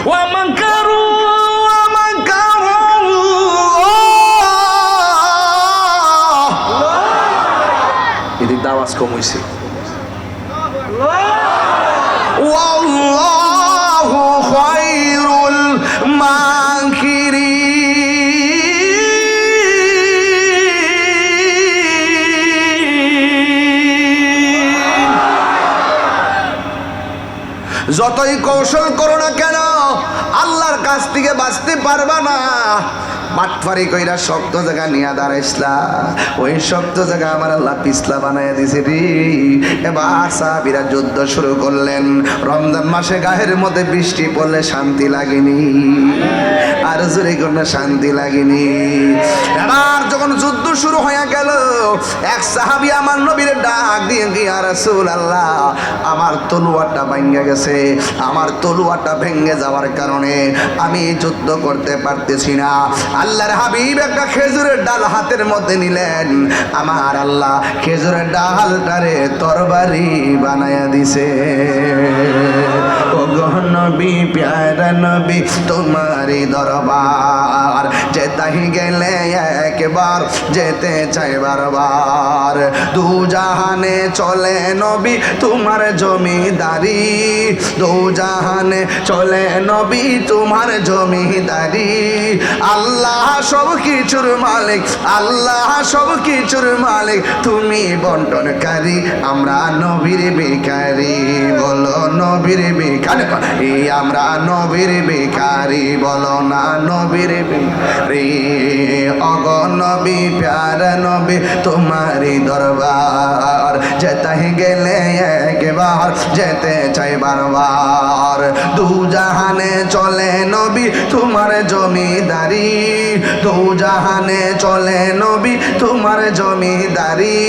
ওয়া মাকারু এদিক আওয়াজ কম হয়েছে। ওয়াল্লাহু খায়রুল মাকিরিন। যতই কৌশল করো না কেন আল্লাহর কাছ থেকে বাঁচতে পারবা না। বাটফারি কইরা শক্ত জায়গা নিয়ে দাঁড়াইছলা, ওই শক্ত জায়গা আমার আল্লাহ পিছলা বানাইয়া দিছে রে। এবার সাহাবীরা যুদ্ধ শুরু করলেন। রমজান মাসে গায়ের মধ্যে বৃষ্টি পড়লে শান্তি লাগেনি, আর জোরে কোনো শান্তি লাগেনি। এবার যখন যুদ্ধ শুরু হয়ে গেল, এক সাহাবী আমার নবীর ডাক দিয়ে ইয়া রাসূলুল্লাহ, আমার তলোয়ারটা ভেঙে গেছে, আমার তলোয়ারটা ভেঙে যাওয়ার কারণে আমি যুদ্ধ করতে পারতেছি না। আল্লাহর হাবিব একটা খেজুরের ডাল হাতের মধ্যে নিলেন, আমার আল্লাহ খেজুরের ডালটারে তরবারি বানায়া দিছে। ও গো নবী প্যারা নবী তোমারই দরবার, যেতাই গেলে একবার যেতে চাই বারবার। দু জাহানে চলে নবী তোমার জমিদারি, দু জাহানে চলে নবী তোমার জমিদারি। আল্লাহ সব কিছুর মালিক, আল্লাহ সব কিছুর মালিক, তুমি বন্টনকারী, আমরা নবীর ভিখারি। বলো নবীর ভিখারি, এই আমরা নবীর ভিখারি, বলো না নবীর ভিখারি। অগ নবী প্যারা নবী তোমারই দরবার, যেতাই গেলে একবার যেতে চাই বারবার। দু জাহানে চলে নবী তোমার জমিদারি, দু জাহানে চলে নবী তোমার জমিদারি।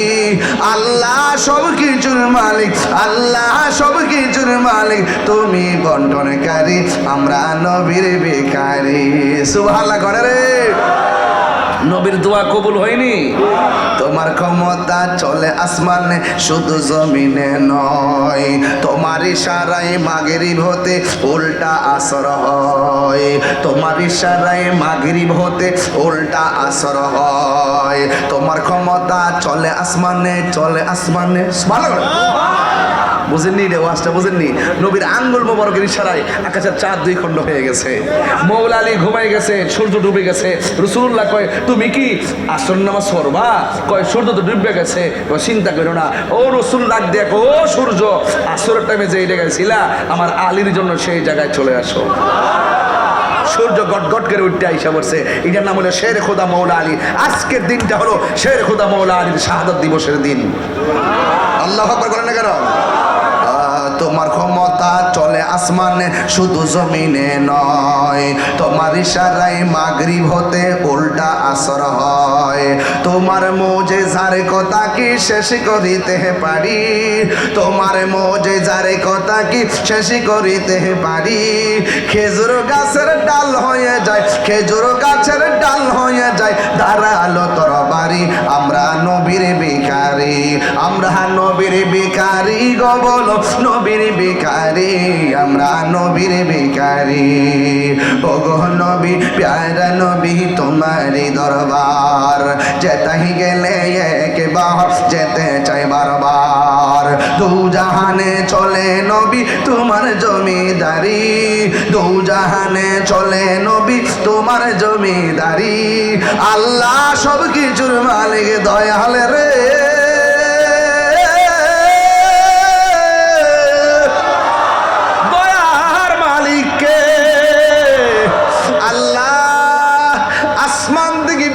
আল্লাহ সব কিছুর মালিক, আল্লাহ সব কিছুর মালিক, তুমি বন্টনকারী, আমরা নবীর ভিখারি। সুবহানাল্লাহ করে রে। নবীর দোয়া কবুল হয়নি? তোমার ক্ষমতা চলে আসমানে শুধু জমিনে নয়, তোমার ইশারায় মাগরিব হতে উল্টা আসর হয়, তোমার ইশারায় মাগরিব হতে উল্টা আসর হয়। তোমার ক্ষমতা চলে আসমানে, চলে আসমানে। বুঝেননি রে ওয়াজটা, বুঝেননি? নবীর আঙ্গুল মোবারকের ইশারায় আকাশের চাঁদ দুই খণ্ড হয়ে গেছে, মৌলা আলী ঘুমাই গেছে, সূর্য ডুবে গেছে। রাসূলুল্লাহ কয় তুমি কি আসর নামাজ পড়বা? কয় সূর্য তো ডুবে গেছে। কয় চিন্তা করো না। ও রাসূল ডাক দেখ, ও সূর্য, আসরের টাইমে যেই জায়গায় ছিলা আমার আলীর জন্য সেই জায়গায় চলে আসো। সূর্য গট গট করে উঠতে আইসা পড়ছে। এটার নাম হলো শের খোদা মৌলা আলী। আজকের দিনটা হলো শের খোদা মৌলা আলীর শাহাদাত দিবসের দিন। আল্লাহু আকবার বলেন না কেন? তোমার ক্ষমতা চলে আসমানে শুধু জমিনে নয়, তোমার ইশারায় মাগরিব হতে উল্টা আসর হয়। তোমার মুজিজার কথা কি শেষ করিতে পারি, তোমার মুজিজার কথা কি শেষ করিতে পারি। খেজুর গাছের ডাল হয়ে যায়, খেজুর গাছের ডাল হয়ে যায় দাঁড়ালো তরবারি। আমরা নবীর ভিখারি, আমরা নবীর ভিখারি গো, বলো নবীর ভিখারি, আমরা নবীর ভিখারি। ও গো নবী প্যারা নবী তোমারই দরবার, যেতাই গেলে একবার যেতে চাই বারবার। দু জাহানে চলে নবী তোমার জমিদারি, দু জাহানে চলে নবী তোমার জমিদারি। আল্লাহ সব কিছুর মালিক দয়াল রে।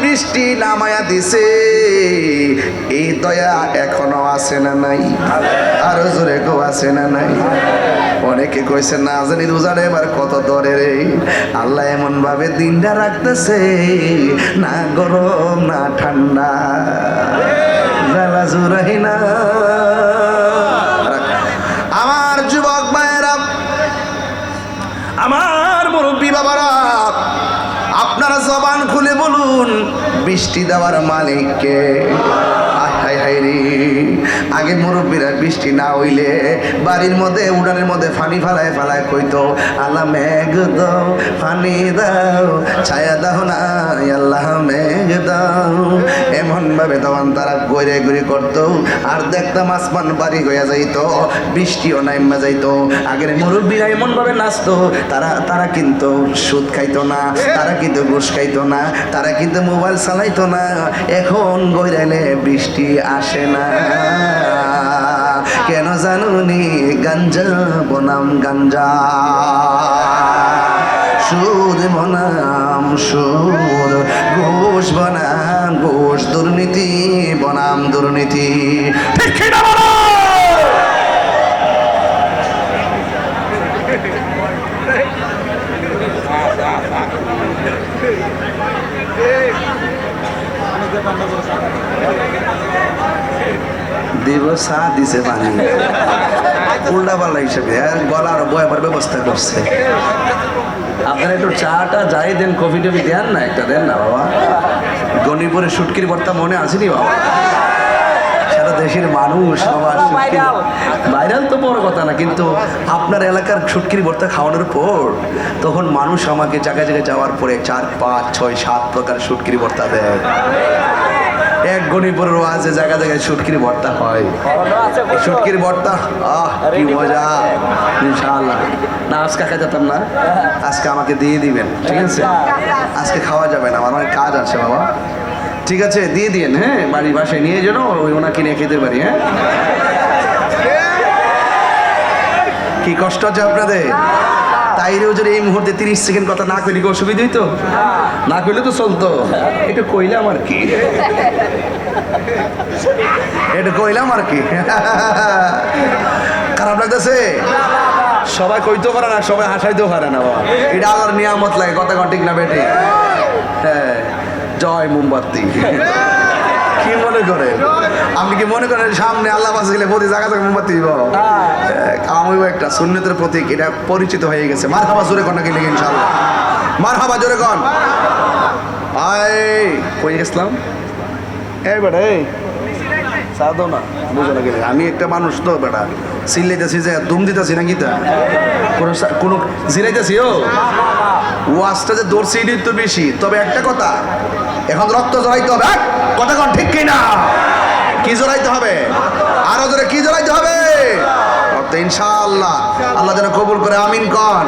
বৃষ্টি নামায়া দিছে, এই দয়া এখনো আছে না নাই? আরো জোরে গো আছে না নাই? অনেকে কইছে না জানি রোজার এবার কত দরে রে। আল্লাহ এমন ভাবে দিনটা রাখতেছে, না গরম না ঠান্ডা, জ্বালা জুরাই না। আমার যুবক ভাইয়েরা, আমার মুরব্বী বাবারা, আপনারা জবান খুলে বলুন বৃষ্টি দেওয়ার মালিককে। হায়রে আগে মুরব্বীরা বৃষ্টি না হইলে বাড়ির মধ্যে উড়ানের মধ্যে পানি ফালায় ফালায় কইতো আল্লাহ মেঘ দাও পানি দাও ছায়া দাও না আল্লাহ মেঘ দাও এমন ভাবে তখন তারা গড়ে গড়ে করতো আর দেখতাম আসমান বাড়ি হইয়া যাইতো বৃষ্টিও নাইমা যাইতো আগের মুরব্বীরা এমন ভাবে নাচতো তারা কিন্তু সুদ খাইতো না তারা কিন্তু ঘুষ খাইতো না তারা কিন্তু মোবাইল চালাইতো না এখন গইরাইলে বৃষ্টি আসে না কেন জানুনি গাঞ্জা বনাম গাঞ্জা সুদ বনাম সুদ ঘুষ বনাম ঘুষ দুর্নীতি বনাম দুর্নীতি ঠিক কি না বলো দিব চা দিছে পানি উল্টা পাল্টা হিসেবে গলার বয়াবার ব্যবস্থা করছে আপনারা একটু চাটা যাই দেন কফি টফি দেন না একটা দেন না বাবা গণিপুরে শুটকির ভর্তা মনে আসেনি বাবা সারা দেশের মানুষ বাবা ভাইরাল তো বড় কথা না কিন্তু আপনার এলাকার শুটকির ভর্তা খাওয়ানোর পর তখন মানুষ আমাকে জায়গায় জায়গায় যাওয়ার পরে 4, 5, 6, 7 প্রকার শুটকির ভর্তা দেয় এক গণিপুরের ওয়াজে জায়গা জায়গায় শুটকির ভর্তা হয় শুটকির ভর্তা কি মজা ইনশাআল্লাহ না আজকে খাইতাম না আজকে আমাকে দিয়ে দিবেন ঠিক আছে আজকে খাওয়া যাবে না আমার অনেক কাজ আছে বাবা ঠিক আছে দিয়ে দিন হ্যাঁ বাড়ি বাসায় নিয়ে যেন ওই ওনা কিনে খেতে পারি হ্যাঁ কি কষ্ট আছে আপনাদের তাইরেও যদি এই মুহূর্তে 30 সেকেন্ড কথা না কইলে কি অসুবিধা হইতো না কইলে তো চলতো এটা কইলাম আর কি এটা কইলাম আর কি খারাপ লাগতেছে সবাই কইতেও পারে না সবাই হাসাইতেও পারে না বাবা এটা আল্লাহর নিয়ামত লাগে কথা ঠিক না বেটি হ্যাঁ জয় মোমবাতি কি মনে করে আপনি কি মনে করেন সামনে আল্লাহ পাশে গেলে প্রতি জায়গা থেকে মোমবাতি দিব আমিও একটা সুন্নতের প্রতীক এটা পরিচিত হয়ে গেছে মারহাবা জোরে কোন নাকি লিখে ইনশাআল্লাহ মারহাবা জোরে কোন আয় কই গেছিলাম এই বেটা এই সাদো না বুঝো না গেলে আমি একটা মানুষ তো বেটা সিল্লাইতেছি যে দুম দিতেছি নাকি তা কোনো জিরাইতেছি ও ওয়াজটা যে দৌড়ছি এটাই তো বেশি তবে একটা কথা এখন রক্ত জড়াইতে হবে কথা কন ঠিক কিনা কি জড়াইতে হবে আরো জোরে কি জড়াইতে হবে রক্ত ইনশাআল্লাহ আল্লাহ যেন কবুল করে আমিন কন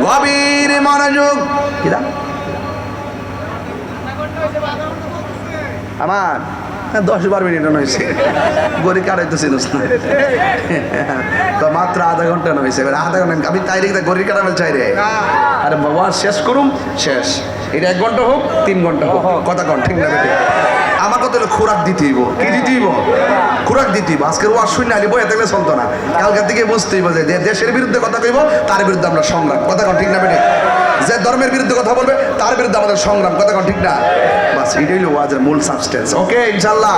গভীর মনোযোগ কিরা আমার 10-12 মিনিট হয়েছে গড়ি কাটাইতেছি তো মাত্র আধা ঘন্টা হয়েছে এবার আধা ঘন্টা আমি তাই রেখে গড়ি কাটাবেল চাই রে আরে বাবা শেষ করুম শেষ এটা 1 ঘন্টা হোক 3 ঘন্টা হোক কথা কন ঠিক না বেটে আমার কথা হলো খোরাক দিতে হইব কি দিতে হইব খোরাক দিতে হইব আজকের ওয়াজ শুনে আলি বইয়া থাকলে চলতো না কালকার থেকে বুঝতে হইব যে দেশের বিরুদ্ধে কথা কইব তার বিরুদ্ধে আমরা সংগ্রাম কথা কন ঠিক না বেটে যে ধর্মের বিরুদ্ধে কথা বলবে তার বিরুদ্ধে আমাদের সংগ্রাম কথা কন ঠিক না বাস এটাই হলো ওয়াজের মূল সাবস্টেন্স ওকে ইনশাআল্লাহ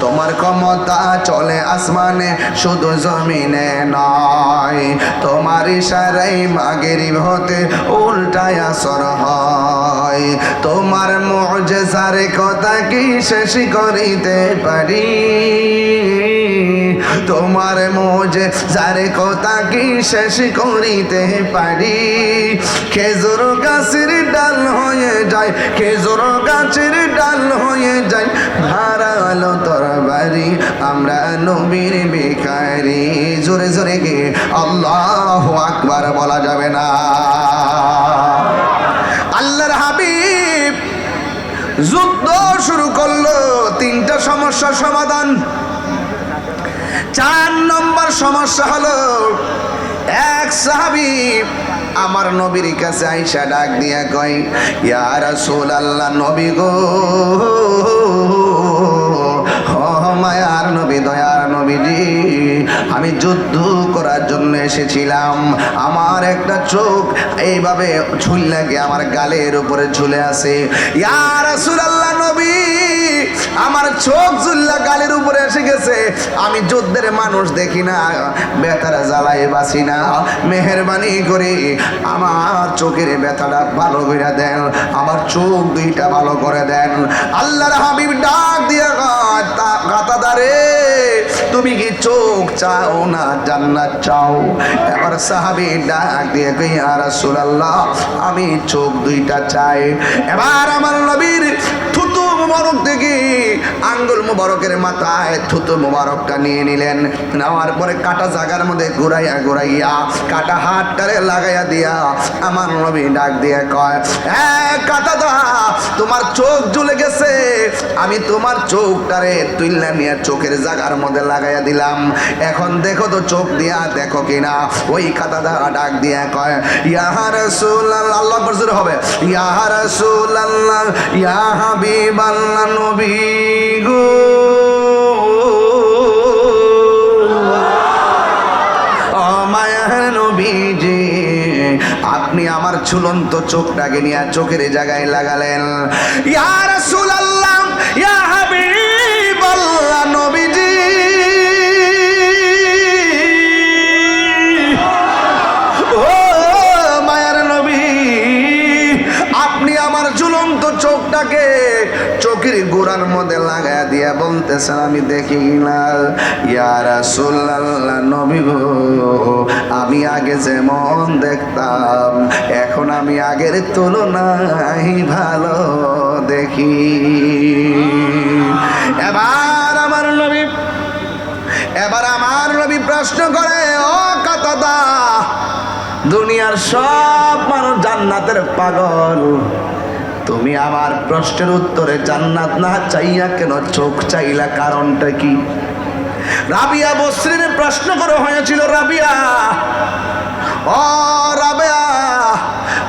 তোমার ক্ষমতা চলে আসমানে শুধু জমিনে নয় তোমার ইশারায় মাগরিব হতে উল্টায় আসর হয় তোমার মুজিজার কথা কি শেষ করিতে পারি তোমার মুজিজার কথা কি শেষ করিতে পারি খেজুর গাছের ডাল হয়ে যায় খেজুর গাছের ডাল হয়ে যায় ধারালো তরবারি আমরা নবীর ভিখারি জোরে জোরে গে আল্লাহু আকবার বলা যাবে না আল্লাহর হাবিব যুদ্ধ শুরু করলো 3টা সমস্যার সমাধান 4 নম্বর সমস্যা হলো এক সাহাবী আমার নবীর কাছে আইসা ডাক দিয়া কয় ইয়া রাসূলুল্লাহ নবী গো মায়ার নবী দয়ার নবীজি আমি যুদ্ধ করার জন্য এসেছিলাম আমার একটা চোখ এইভাবে ঝুল লাগে আমার গালের উপরে ঝুলে আছে ইয়া রাসূলুল্লাহ নবী আমার চোখ ঝুল্লা গালের উপরে এসে গেছে আমি যুদ্ধের মানুষ দেখি না ব্যথাটা জ্বালাই বাসি না মেহেরবানি করে আমার চোখের ব্যথাটা ভালো করে দেন আমার চোখ 2টা ভালো করে দেন আল্লাহর হাবিব ডাক দিয়া তুমি কি চোখ চাও না জান্নাত চাও? এবার সাহাবী ডাক দিয়ে কই ইয়া রাসূলুল্লাহ আমি চোখ দুইটা চাই। এবার আমার নবীর থুতু মুবারক থেকে আঙ্গুল মুবারকের মাথায় থুতু মুবারকটা নিয়ে নিলেন, নেওয়ার পরে কাটা জায়গার মধ্যে ঘুরাইয়া ঘুরাইয়া কাটা হাতটারে লাগাইয়া দিয়া আমার নবী ডাক দিয়ে কয় কাটা দা তোমার চোখ জ্বলে গেছে, আমি তোমার চোখটারে তুইলা নিয়ে চোখের জায়গার মধ্যে লাগাইয়া দিলাম, এখন দেখো তো চোখ দিয়া দেখো কিনা। ওই কাটা দা ডাক দিয়ে কয় ইয়া রাসূলুল্লাহ, আল্লাহু আকবার জোরে হবে, ইয়া রাসূলুল্লাহ ইয়া হাবিবাল্লাহ নবী গো ও মায়ার নবীজি আপনি আমার ঝুলন্ত চোখটাকে নিয়ে চোখের জায়গায় লাগালেন। ইয়া রাসূলুল্লাহ ইয়া হাবিবাল্লাহ নবীজি ও মায়ার নবী আপনি আমার ঝুলন্ত চোখটাকে চোখের গোড়ার মধ্যে লাগায়া দিয়া বলতেছেন আমি দেখি না। ইয়া রাসূলুল্লাহ নবী গো আমি আগে যেমন দেখতাম এখন আমি আগের তুলনায় ভালো দেখি। এবার আমার নবী প্রশ্ন করে ও কাতাদা দুনিয়ার সব মানুষ জান্নাতের পাগল, তুমি আমার প্রশ্নের উত্তরে জান্নাত না চাইয়া কেন চোখ চাইলা, কারণটা কি? রাবিয়া বসরির প্রশ্ন করা হয়েছিল, রাবিয়া ও রাবিয়া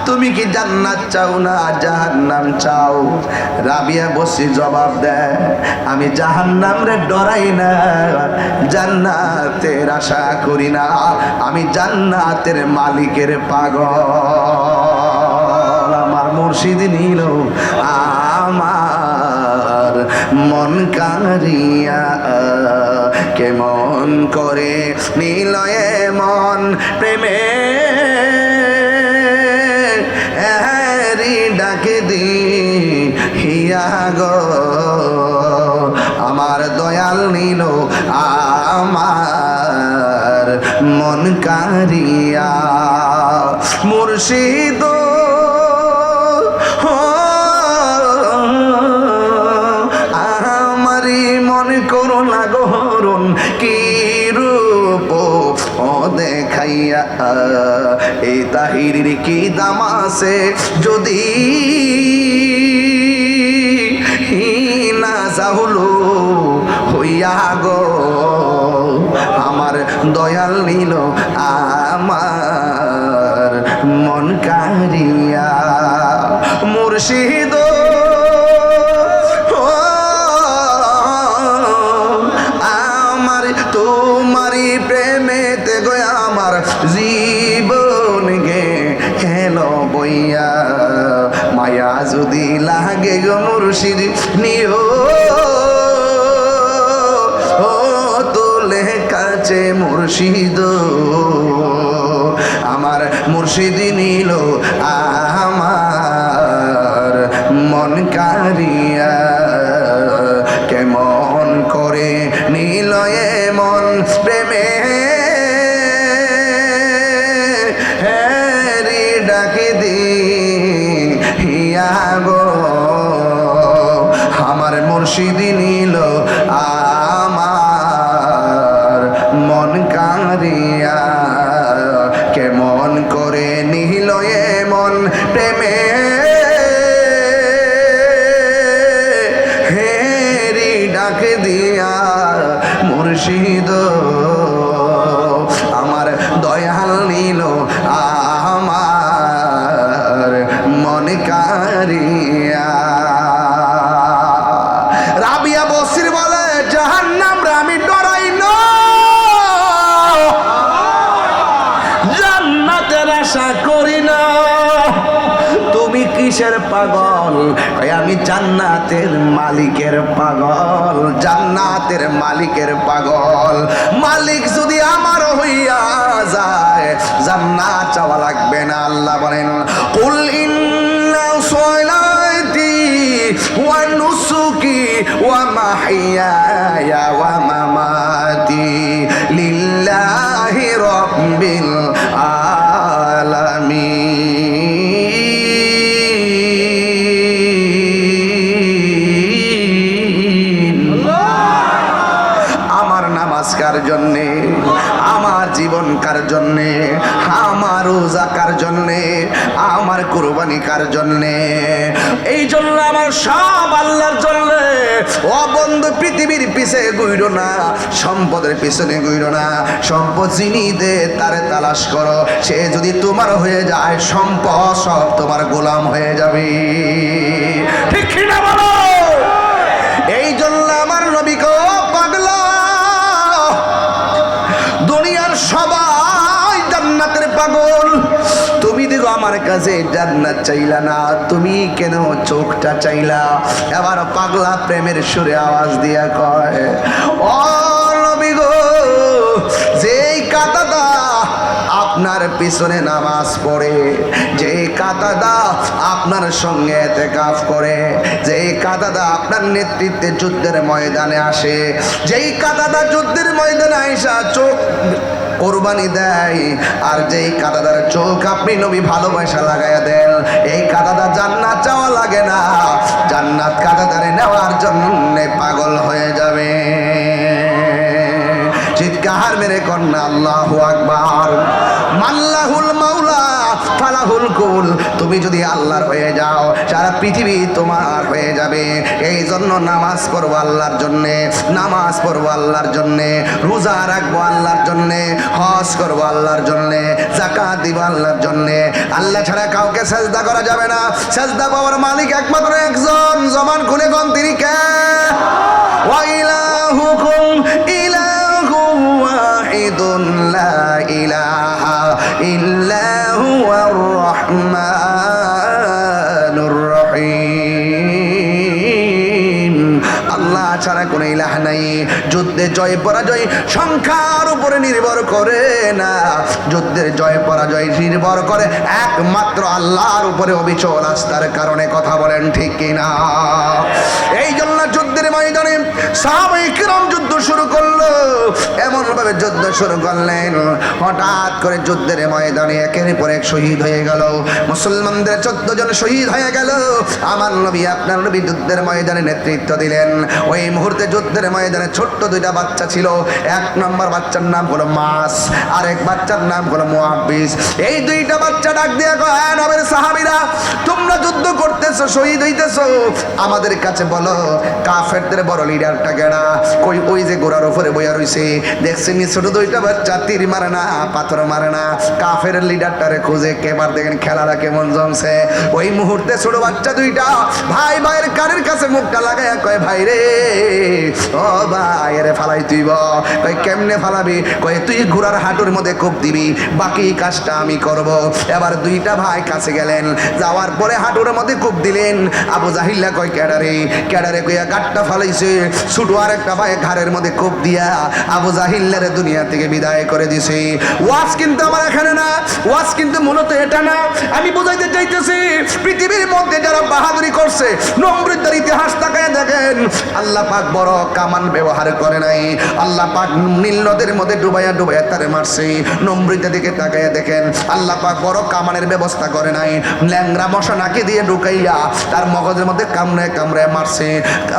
তুমি কি জান্নাত চাও না জাহান্নাম চাও? রাবিয়া বসরি জবাব দেয় আমি জাহান্নাম রে ডরাই না, জান্নাতের আশা করি না, আমি জান্নাতের মালিকের পাগল। আমার মুর্শিদ নিল আমার মন কারিয়া কেমন করে নিলয়ে মন প্রেমে ডাকে দি হিয়া গো আমার দয়াল নিল আমার মন কারিয়া মুর্শিদ আমারি মনে করো না গহরণ কি রূপ ও দেখাইয়া এই তাহিরির কি দাম আছে যদি না যাহলো হইয়া গো আমার দয়াল নিল আমার মন কারিয়া মুর্শিদ আমার তোমারি প্রেমেতে গো আমার জীবন গে হেলো বইয়া মায়া যদি লাগে গো মুর্শিদ নিও ও তোলে কাছে মুর্শিদ আমার মুর্শিদ নিল আমার মন কারিয়া কেমন করে নিল মন প্রেমে হ্যারি ডাকে দি হিয়া গো আমার মুর্শিদ নিল আমার মন কারিয়া কেমন করে নিল মন প্রেমে হেরি ডাকে দিয়া মুর্শিদ আমার দয়াল নিল আমার মন কারিয়া। রাবিয়া বসির বলে জাহান্নাম রে আমি ডরাই না, জান্নাতের আশা করি না। তুমি কিসের পাগল? আমি জান্নাতের মালিকের পাগল, জান্নাতের মালিকের পাগল। মালিক যদি আমার হইয়া যায় জান্নাত চাওয়া লাগবে না। আল্লাহ বলেন কুল ইন্না সলাতি ওয়া নুসুকি ওয়া মাহইয়ায়া ওয়া মামাতি জন্যে, আমার কুরবানি কার জন্যে? এই জন্য আমার সব আল্লাহর জন্যে। ও বন্ধু, পৃথিবীর পিছে ঘুরো না, সম্পদের পিছনে ঘুরো না। সম্পদ যিনি দে তারে তালাশ করো, সে যদি তোমার হয়ে যায় সম্পদ সব তোমার গোলাম হয়ে যাবে। ঠিক কিনা বলো? এই জন্য আমার নবী গো পাগলা, দুনিয়ার সবাই জান্নাতের পাগল, তুমি দেখো আমার কাছে জান্নাত চাইলা না, তুমি কেন চোখটা চাইলা? এবার পাগলা প্রেমের সুরে আওয়াজ দিয়া কয়, ও নবী গো, যেই কাতাদা আপনার পিছনে নামাজ পড়ে, যেই কাতাদা আপনার সঙ্গে ইতিকাফ করে, যেই কাতাদা আপনার নেতৃত্বে যুদ্ধের ময়দানে আসে, যেই কাতাদা যুদ্ধের ময়দানে আইসা চোখ কোরবানি দেয়, আর যেই কাদাদার চোখ আপনি নবী ভালোবাসা লাগাইয়া দেন, এই কাদাদা জান্নাত চাওয়া লাগে না, জান্নাত কাদাদারে নেওয়ার জন্য পাগল হয়ে যাবে। চিৎকার মেরে কন্যা আল্লাহু আকবার। মাল্লাহুল মাওলা ফালাহুল কুল, তুমি যদি আল্লাহর হয়ে যাও সারা পৃথিবী তোমার হয়ে যাবে। এই জন্য নামাজ পড়বো আল্লাহর জন্যে, নামাজ পড়বো আল্লাহর জন্যে, রোজা রাখবো আল্লাহর জন্যে, হজ করবো আল্লাহর জন্যে, যাকাত দিব আল্লাহর জন্যে। আল্লাহ ছাড়া কাউকে সেজদা করা যাবে না। সেজদা পাওয়ার মালিক একমাত্র একজন, জবান খুলে কোন তিনি কে? ওয়া ইলাহুকুম ইলাহুম ওয়াহিদুন লা ইলাহা ইল্লা হুয়ার রহমানুর রহিম। আল্লাহ ছাড়া কোনো ইলাহ নাই। যুদ্ধে জয় পরাজয় সংখ্যার উপরে নির্ভর করে না, যুদ্ধের জয় পরাজয় নির্ভর করে একমাত্র আল্লাহর উপরে অবিচল আস্থার কারণে। কথা বলেন ঠিক কিনা? এই জন্য যুদ্ধের ময়দানে সাহাবায়ে কিরাম যুদ্ধ শুরু করলো, এমন ভাবে যুদ্ধ শুরু করলেন, হঠাৎ করে যুদ্ধের ময়দানে একের পর এক শহীদ হয়ে গেল। মুসলমানদের 14 জন শহীদ হয়ে গেল। আমার নবী, আপনার নবী যুদ্ধের ময়দানে নেতৃত্ব দিলেন। ওই মুহূর্তে যুদ্ধের ময়দানে ছোট্ট দুইটা বাচ্চা ছিল। এক নম্বর বাচ্চার নাম হলো মাস, আর এক বাচ্চার নাম হলো মুআব্বিস। এই দুইটা বাচ্চা ডাক দিয়ে কয়, হ্যাঁ নবীর সাহাবীরা, তোমরা যুদ্ধ করতেছো, শহীদ হইতেছো, আমাদের কাছে বলো কাফেরদের বড় লিডারটা কেডা? কই ওই যে ঘোড়ার উপরে বইয়া রইছে, দেখছেন ছোট দুইটা বাচ্চা তীর মারে না, পাথর মারে না, কাফের লিডারটারে খুঁজে কেবার দেখেন খেলাটা কেমন জমছে। ওই মুহূর্তে ছোট বাচ্চা দুইটা ভাই ভাইয়ের কানের কাছে মুখটা লাগাইয়া কয়, ভাই রে, ও ভাই রে, ফালাই তুইব। কয় কেমনে ফালাবি? কয় তুই ঘোড়ার হাঁটুর মধ্যে কোপ দিবি, বাকি কাজটা আমি করব। এবার দুইটা ভাই কাছে গেলেন, যাওয়ার পরে হাঁটুর মধ্যে কোপ দিলেন। আবু জাহিল্লা কয়, ক্যাডারে ক্যাডারে কইয়া গাটটা ফালাইছে। ছুটু আর একটা ভাই ঘাড়ের মধ্যে কোপ দিয়া আবু জাহিল্লারে দুনিয়া থেকে বিদায় করে দিছে। ওয়াজ কিন্তু আমার এখানে না, ওয়াজ কিন্তু মূলত এটা না। আমি বুঝাইতে চাইতেছি, পৃথিবীর মধ্যে যারা বাহাদুরি করছে, নমরুদের ইতিহাস তাকায় দেখেন, আল্লাহ পাক বড় কামান ব্যবহার করে নাই। আল্লাহ পাক নীল নদের মধ্যে ডুবাইয়া ডুবাইয়া তারে মারছে। নমরুদের দিকে তাকায় দেখেন, আল্লাহ পাক বড় কামানের ব্যবস্থা করে নাই। ল্যাংরা মশা নাকি দিয়ে ঢুকাইয়া তার মগজের মধ্যে কামড়ে কামড়ে মারছে।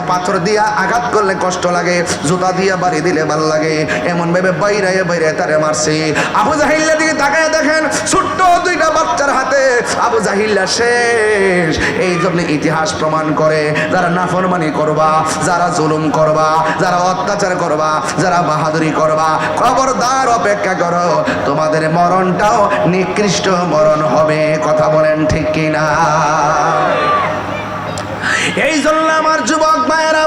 পাথর দিয়া আঘাত করলে কষ্ট লাগে, জুতা দিয়া বাড়ি দিলে ভালো লাগে, এমন ভাবে বাইরে বাইরে তারে মারছে। আবু জাহিল্লার দিকে তাকায় দেখেন, ছোট্ট দুইটা বাচ্চার হাতে আবু জাহিল্লা শেষ। এই জন্য ইতিহাস প্রমাণ করে, যারা নাফরমানি করবা, যারা জুলুম করবা, যারা অত্যাচার করবা, যারা বাহাদুরি করবা, খবরদার অপেক্ষা করো, তোমাদের মরণটাও নিকৃষ্ট মরণ হবে। কথা বলেন ঠিক কিনা? এই জন্য আমার যুবক ভাইয়েরা,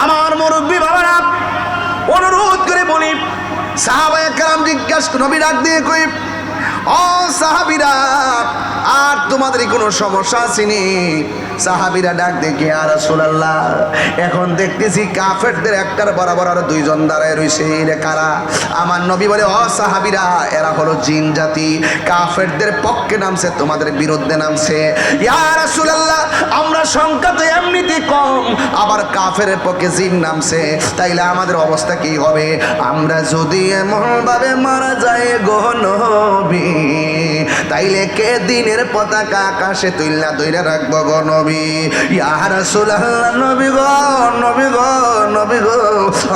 আমার মুরব্বী বাবারা, অনুরোধ করে বলি, সাহাবায়ে কেরাম জিজ্ঞাসা, নবী ডাক দিয়ে কই, ও সাহাবীরা, আর তোমাদের কোনো সমস্যা আসেনি? সাহাবীরা ডাক দেখে, ইয়া রাসূলুল্লাহ, এখন দেখতেছি কাফেরদের একটার বরাবর আর দুইজন দাঁড়ায় রইছে, এরা কারা? আমার নবী বলে, ও সাহাবীরা, এরা হলো জিন জাতি, কাফেরদের পক্ষে নামছে, তোমাদের বিরুদ্ধে নামছে। ইয়া রাসূলুল্লাহ, আমরা সংখ্যা তো এমনিতেই কম, আবার কাফের পক্ষে জিন নামছে, তাইলে আমাদের অবস্থা কি হবে? আমরা যদি এমন ভাবে মারা যায় গো নবী, তাইলে কে দিনের পতাকা আকাশে তুইলা দইরা রাখবো গো নবী? ইয়া রাসূলুল্লাহ, নবী গো, নবী গো, নবী গো,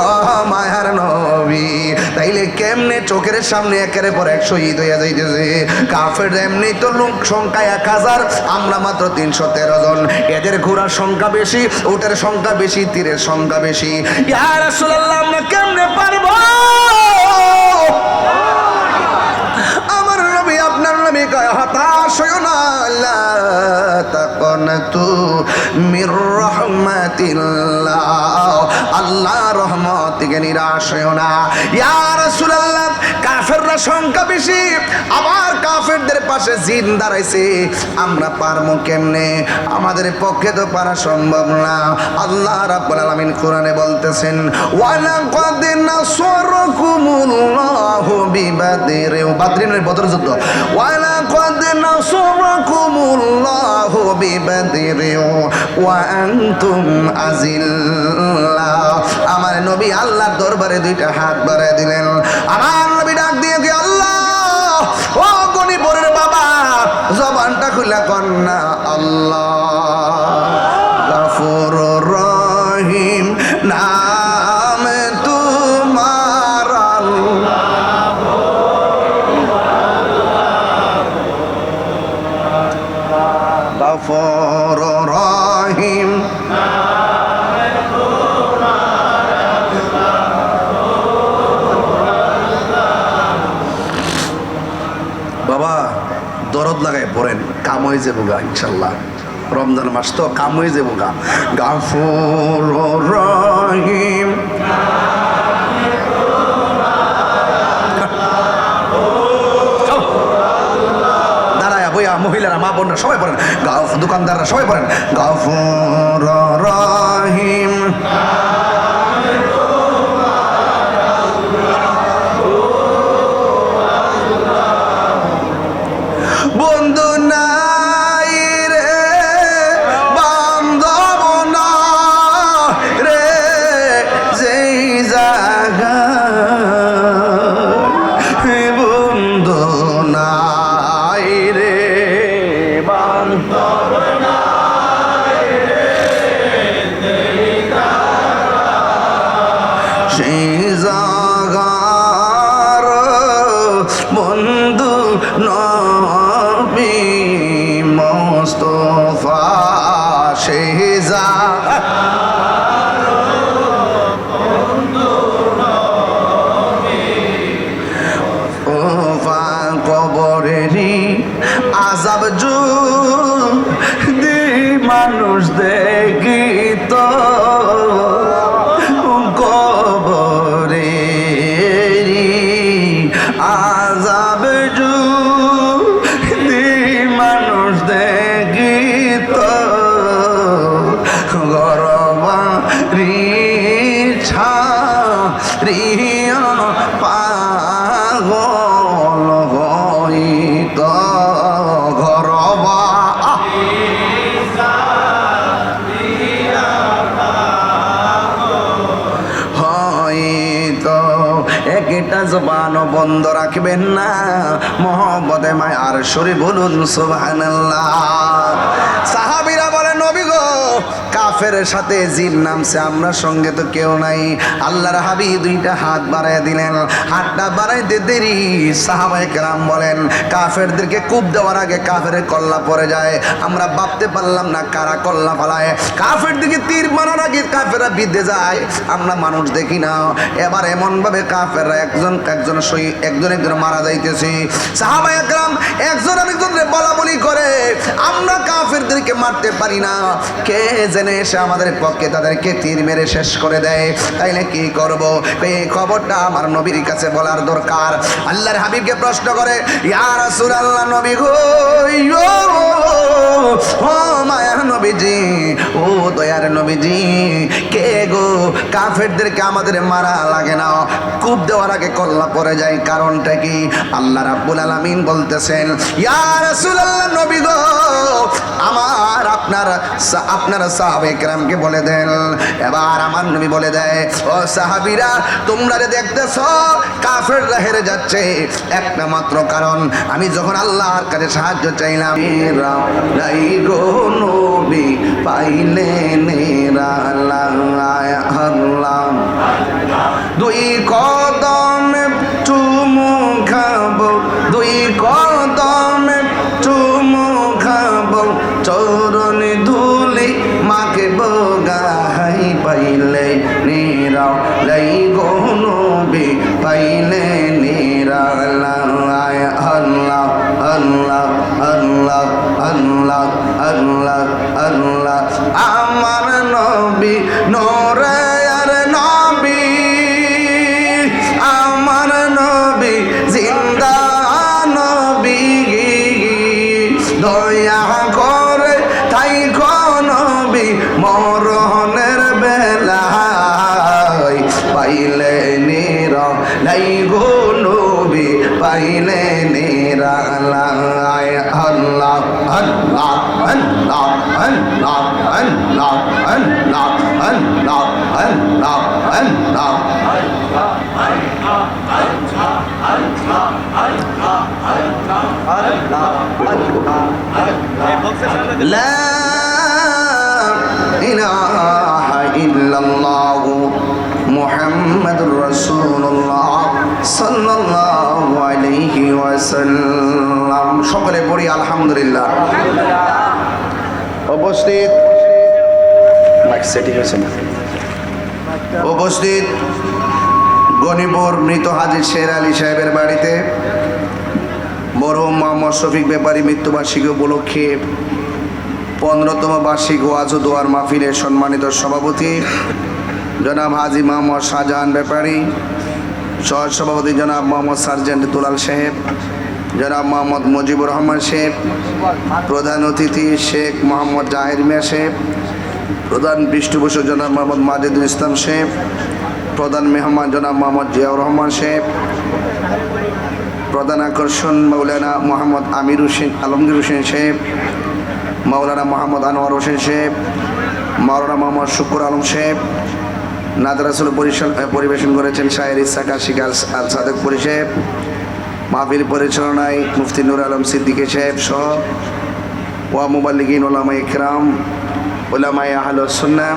ও মায়ার নবী। তাইলে কেমনে চোখের সামনে একের পর এক শহীদ হইয়া যাইতেছে? কাফের এমনি তো লোক সংখ্যা 1000, আমরা মাত্র 313 জন। এদের ঘোড়ার সংখ্যা বেশি, উটের সংখ্যা বেশি, তীরের সংখ্যা বেশি। ইয়া রাসূলুল্লাহ, আমরা কেমনে পারবো? আমার নবী, আপনার নবী কয়, হতাশ হইও না, লা তাকুনাতু মির রাহমাতিল্লাহ, আল্লাহর রহমত থেকে নিরাশ হইও না। ইয়া রাসূলুল্লাহ, কাফেররা সংখ্যা বেশি, আবার কাফেরদের পাশে জিন দাঁড়াইছে, আমরা পারবো কেমনে? আমাদের পক্ষে তো পারা সম্ভব না। আল্লাহ রাব্বুল আলামিন কোরআনে বলতেছেন, ওয়ালাকাদ নাসারাকুমুল্লাহু বিবাদর, বাদরিনের বদর যুদ্ধ, ওয়ালাকাদ নাসারাকুমুল্লাহু বিবাদর ওয়া আনতুম আযিল্লা। আমার নবী আল্লাহর দরবারে দুইটা হাত বাড়ায় দিলেন। আমার নবী ডাক দিয়ে কি, আল্লাহ, ও গনিপুরের বাবা, জবানটা খুলে কন্যা, আল্লাহ গফুরুর রহিম নাম তোমার, গফুরুর রহিম। বাবা দরদ লাগাই পড়েন, কাম হয়ে যাবো গা ইনশাল্লাহ। রমজান মাস তো কাম হয়ে যাবো গা। গাফুরুর রহিম, দাঁড়ায় বইয়া মহিলারা, মা বোনরা সবাই পড়েন, দোকানদাররা সবাই পড়েন, গাফুরুর রহিম। বন্ধু নাই রে, বান্ধব না রে, যেই জায়গা বন্ধু নাই রে, বান্ধব সেই জাগার বন্ধু নবী মুস্তাফা, সেই কবরেরই আযাব যদি মানুষ দেখি তো, কবরেরই আযাব যদি মানুষ দেখি তো, গরবারি ছাড়িয়া পাগল হইত, গরবা হইতো। একটা জবান বন্ধ রাখবেন না, মোহাম্মদে মায়ার শরীফ বলুন সুবহানাল্লাহ। সাহাবীরা বলে, নবী গো, কাফের সাথে জিন নামছে, আমরা সঙ্গে তো কেউ নাই। আল্লাহর হাবিব দুইটা হাত বাড়ায় দিলেন। হাতটা বাড়াইতে দেরি, সাহাবায়ে কেরাম বলেন, কাফেরদেরকে কূপ দেওয়ার আগে কাফের কল্লা পড়ে যায়। আমরা ভাবতে পারলাম না কারা কল্লা ফালায়। কাফের দিকে তীর মারার আগে কাফেররা বিদ্ধে যায়, আমরা মানুষ দেখি না। এবার এমন ভাবে কাফেররা একজন একজন মারা যাইতেছে। সাহাবায়ে কেরাম একজন আরেকজনকে বলা বলি করে, আমরা কাফেরদেরকে মারতে পারি না, কে জেনে এসে আমাদের পক্ষে তাদেরকে তীর মেরে শেষ করে দেয়। তাইলে কি করব? এই খবরটা আমার নবীর কাছে বলার দরকার। আল্লাহর হাবিবকে প্রশ্ন করে, ইয়া রাসূলুল্লাহ, নবী গো, ও মায়ার নবীজি, ও দয়ার নবীজি, কে গো, কাফেরদেরকে আমাদের মারা লাগে না, কূপ দেওয়ার আগে কল্লা পড়ে যায়, কারণটা কি? আল্লাহ রাব্বুল আলামিন বলতেছেন, ইয়া রাসূলুল্লাহ, নবী গো, আমার আপনারা সাহাবে কেরামকে বলে দেন। এবার আমার নবী বলে দেয়, ও সাহাবীরা, তোমরা দেখতেছ কাফেররা হেরে যাচ্ছে, একটা মাত্র কারণ, আমি যখন আল্লাহর কাছে সাহায্য চাইলাম, রাই গো নবী পাইলে আল্লাহ, দুই কদমে চুমু খাবো, দুই কদমে চুমু খাবো, চরণ ধুলি মাকে বগাই, পাইলে নিরাও লাই গো নবী পাইলে নিরালায়। আল্লাহ আল্লাহ আল্লাহ আল্লাহ আল্লাহ আল্লাহ, আমার নবী নূরে আর নবী, আমার নবী জিন্দা নবী, দয়া করে তাই নবী মরণের বেলায়, পাইলে নিরালাই গো নবী পাইলে নিরালায়। আল্লাহ আল্লাহ আল্লাহ আল্লাহ আল্লাহ আল্লাহ আল্লাহ আল্লাহ আল্লাহ। লা ইলাহা ইল্লাল্লাহ মুহাম্মাদুর রাসূলুল্লাহ সাল্লাল্লাহু আলাইহি ওয়াসাল্লাম। সকলে পড়ি আলহামদুলিল্লাহ। উপস্থিত উপস্থিত গণিপুর মৃত হাজী শের আলী সাহেবের বাড়িতে মরহুম মোহাম্মদ শফিক ব্যাপারী মৃত্যুবার্ষিকী উপলক্ষে 15তম বার্ষিক ওয়াজ ও দোয়ার মাহফিলের সম্মানিত সভাপতি জনাব হাজী মোহাম্মদ শাহজাহান ব্যাপারী, সহ সভাপতি জনাব মোহাম্মদ সার্জেন্ট দুলাল সাহেব, জনাব মোহাম্মদ মুজিবুর রহমান সাহেব, প্রধান অতিথি শেখ মোহাম্মদ জাহির মিয়া সাহেব, প্রধান পৃষ্ঠপোষক জনাব মোহাম্মদ মাজেদুল ইসলাম সাহেব, প্রধান মেহমান জনাব মোহাম্মদ জিয়াউর রহমান সাহেব, প্রধান আকর্ষণ মৌলানা মোহাম্মদ আমির হোসেন আলমগীর হোসেন সাহেব, মৌলানা মোহাম্মদ আনোয়ার হোসেন সাহেব, মৌলানা মোহাম্মদ শুকুর আলম সাহেব, নাদরাসুল পরিবেশন করেছেন শায়ের ইসাক আশিক আল সাদেক সাহেব, মাহফিল পরিচালনায় মুফতি নুর আলম সিদ্দিকী সাহেব সহ ওয়া মুবাল্লিগিন উলামায়ে ইকরাম, উলামায়ে আহলুস সুন্নাহ,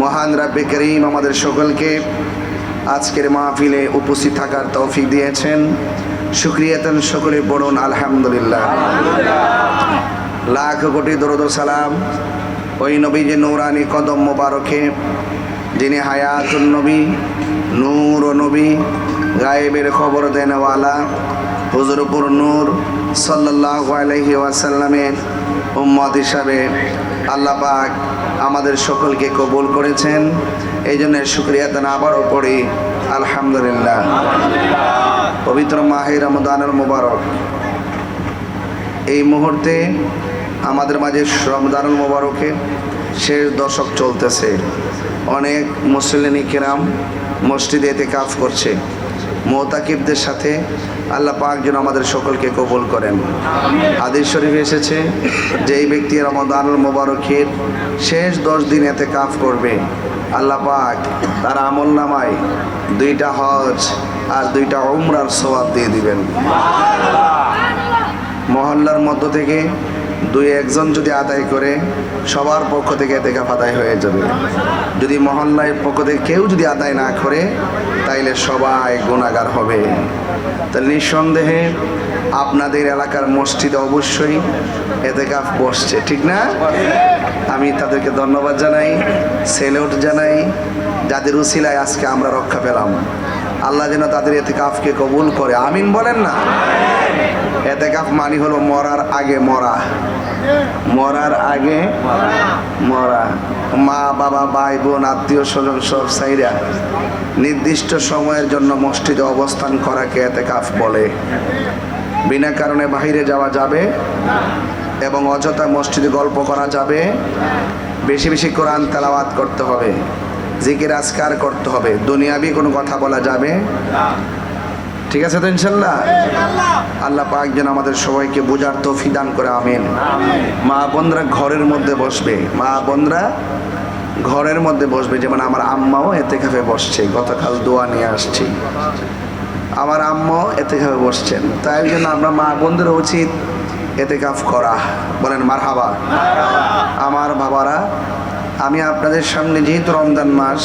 মহান রাব্বে করিম আমাদের সকলকে আজকের মাহফিলে উপস্থিত থাকার তৌফিক দিয়েছেন। শুকরিয়াতান সকলে পড়ুন আলহামদুলিল্লাহ। লাখ কোটি দরুদ ও সালাম ওই নবীজি নূরানি কদম মোবারকে, যিনি হায়াতুন নবী, নূর ও নবী, গায়েবের খবর দেনওয়ালা হুজুরপুর নূর সাল্লাল্লাহু আলাইহি ওয়াসাল্লামের উম্মত হিসাবে আল্লাহ পাক আমাদের সকলকে কবুল করেছেন। এই জন্য শুকরিয়াতান আবারও পড়ি আলহামদুলিল্লাহ। পবিত্র মাহে রমজানুল মুবারক, এই মুহূর্তে আমাদের মাঝে রমজানুল মুবারকের শেষ দশক চলতেছে। অনেক মুসল্লিন কিরাম মসজিদে ইতিকাফ করছে। মুতাকিবদের সাথে আল্লাহ পাক যেন আমাদের সকলকে কবুল করেন। হাদিস শরীফে এসেছে যে এই ব্যক্তি রমজানুল মুবারকের শেষ 10 দিন ইতিকাফ করবে, আল্লাহ পাক তার আমলনামায় 2টা হজ আর 2টা উমরার সওয়াব দিয়ে দিবেন। মহল্লার মধ্য থেকে 2-1 যদি আদায় করে, সবার পক্ষ থেকে ইতিকাফ আদায় হয়ে যাবে। যদি মহল্লার পক্ষ থেকে কেউ যদি আদায় না করে, তাইলে সবাই গুনাহগার হবে। তাহলে নিঃসন্দেহে আপনাদের এলাকার মসজিদে অবশ্যই ইতিকাফ বসছে, ঠিক না? আমি তাদেরকে ধন্যবাদ জানাই, সেলুট জানাই, যাদের উসিলায় আজকে আমরা রক্ষা পেলাম। আল্লাহ যেন তাদের ইতিকাফকে কবুল করে, আমিন বলেন না। ইতিকাফ মানে হলো মরার আগে মরা, মরার আগে মরা। মা বাবা ভাই বোন আত্মীয় স্বজন সব সাইরা নির্দিষ্ট সময়ের জন্য মসজিদে অবস্থান করাকে ইতিকাফ বলে। বিনা কারণে বাইরে যাওয়া যাবে এবং অযথা মসজিদে গল্প করা যাবে। বেশি বেশি কোরআন তেলাওয়াত করতে হবে, জিকির আজকার করতে হবে। দুনিয়াবি কোনো কথা বলা যাবে ঠিক আছে তো ইনশাল্লাহ? আল্লাহ পাক যেন আমাদের সবাইকে বোঝার তৌফিক দান করে, আমিন। মা বোনরা ঘরের মধ্যে বসবে, মা বোনরা ঘরের মধ্যে বসবে। যেমন আমার আম্মাও এতেকাফে বসছে, গতকাল দোয়া নিয়ে আসছি, আমার আম্মাও এতেকাফে বসছেন। তাই জন্য আমরা মা বোনদের উচিত এতেকাফ করা। বলেন মারহাবা। আমার বাবারা, আমি আপনাদের সামনে, যেহেতু রমজান মাস,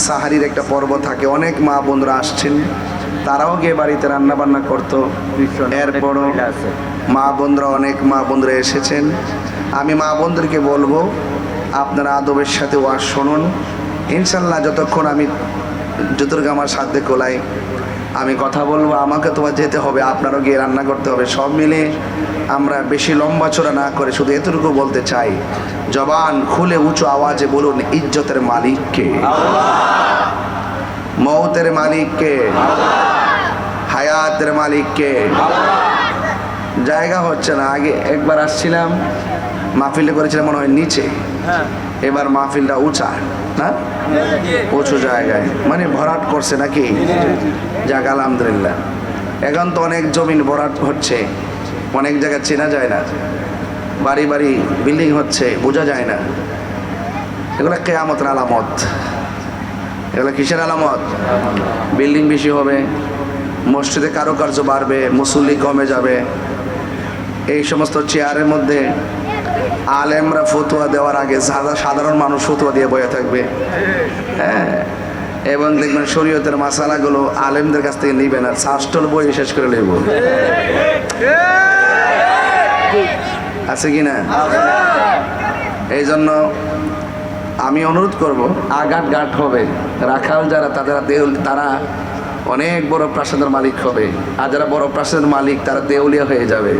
সাহারির একটা পর্ব থাকে, অনেক মা বোনরা আসছেন, তারাও গিয়ে বাড়িতে রান্না বান্না করতো। এরপরও মা বোনরা, অনেক মা বোনরা এসেছেন। আমি মা বোনদেরকে বলবো, আপনারা আদবের সাথে ওয়াজ শুনুন। ইনশাল্লাহ যতক্ষণ আমার সাধ্যে কোলাই আমি কথা বলবো। আমাকে তোমার যেতে হবে, আপনারও গিয়ে রান্না করতে হবে। সব মিলে আমরা বেশি লম্বা চড়া না করে শুধু এতটুকু বলতে চাই, জবান খুলে উঁচু আওয়াজে বলুন, ইজ্জতের মালিক কে? মৌতের মালিক কে? হায়াতের মালিক কে? জায়গা হচ্ছে না। আগে একবার আসছিলাম, মাহফিলটা করেছিলাম মনে হয় নিচে, এবার মাহফিলটা উঁচা, না উঁচু জায়গায়, মানে ভরাট করছে নাকি? যাক আলহামদুলিল্লাহ। এখন তো অনেক জমিন ভরাট হচ্ছে, অনেক জায়গায় চেনা যায় না, বাড়ি বাড়ি বিল্ডিং হচ্ছে, বোঝা যায় না। এগুলো কিয়ামতের আলামত। এগুলো কিসের আলামত? বিল্ডিং বেশি হবে, মসজিদে কারুকার্য বাড়বে, মুসল্লি কমে যাবে। এই সমস্ত চেয়ারের মধ্যে আলেমরা ফতোয়া দেওয়ার আগে সাধারণ মানুষ ফতোয়া দিয়ে বয়ে থাকবে। হ্যাঁ, এবং দেখবেন শরীয়তের মাসালাগুলো আলেমদের কাছ থেকে নিবে না, শাস্ত্রল বই শেষ করে নেব। আছে কি না? এই জন্য আমি অনুরোধ করব, আঘাত ঘাট হবে, রাখাল যারা তারা অনেক বড় প্রাসাদের মালিক হবে, আর যারা বড় প্রাসাদের মালিক তারা দেউলিয়া হয়ে যাবে।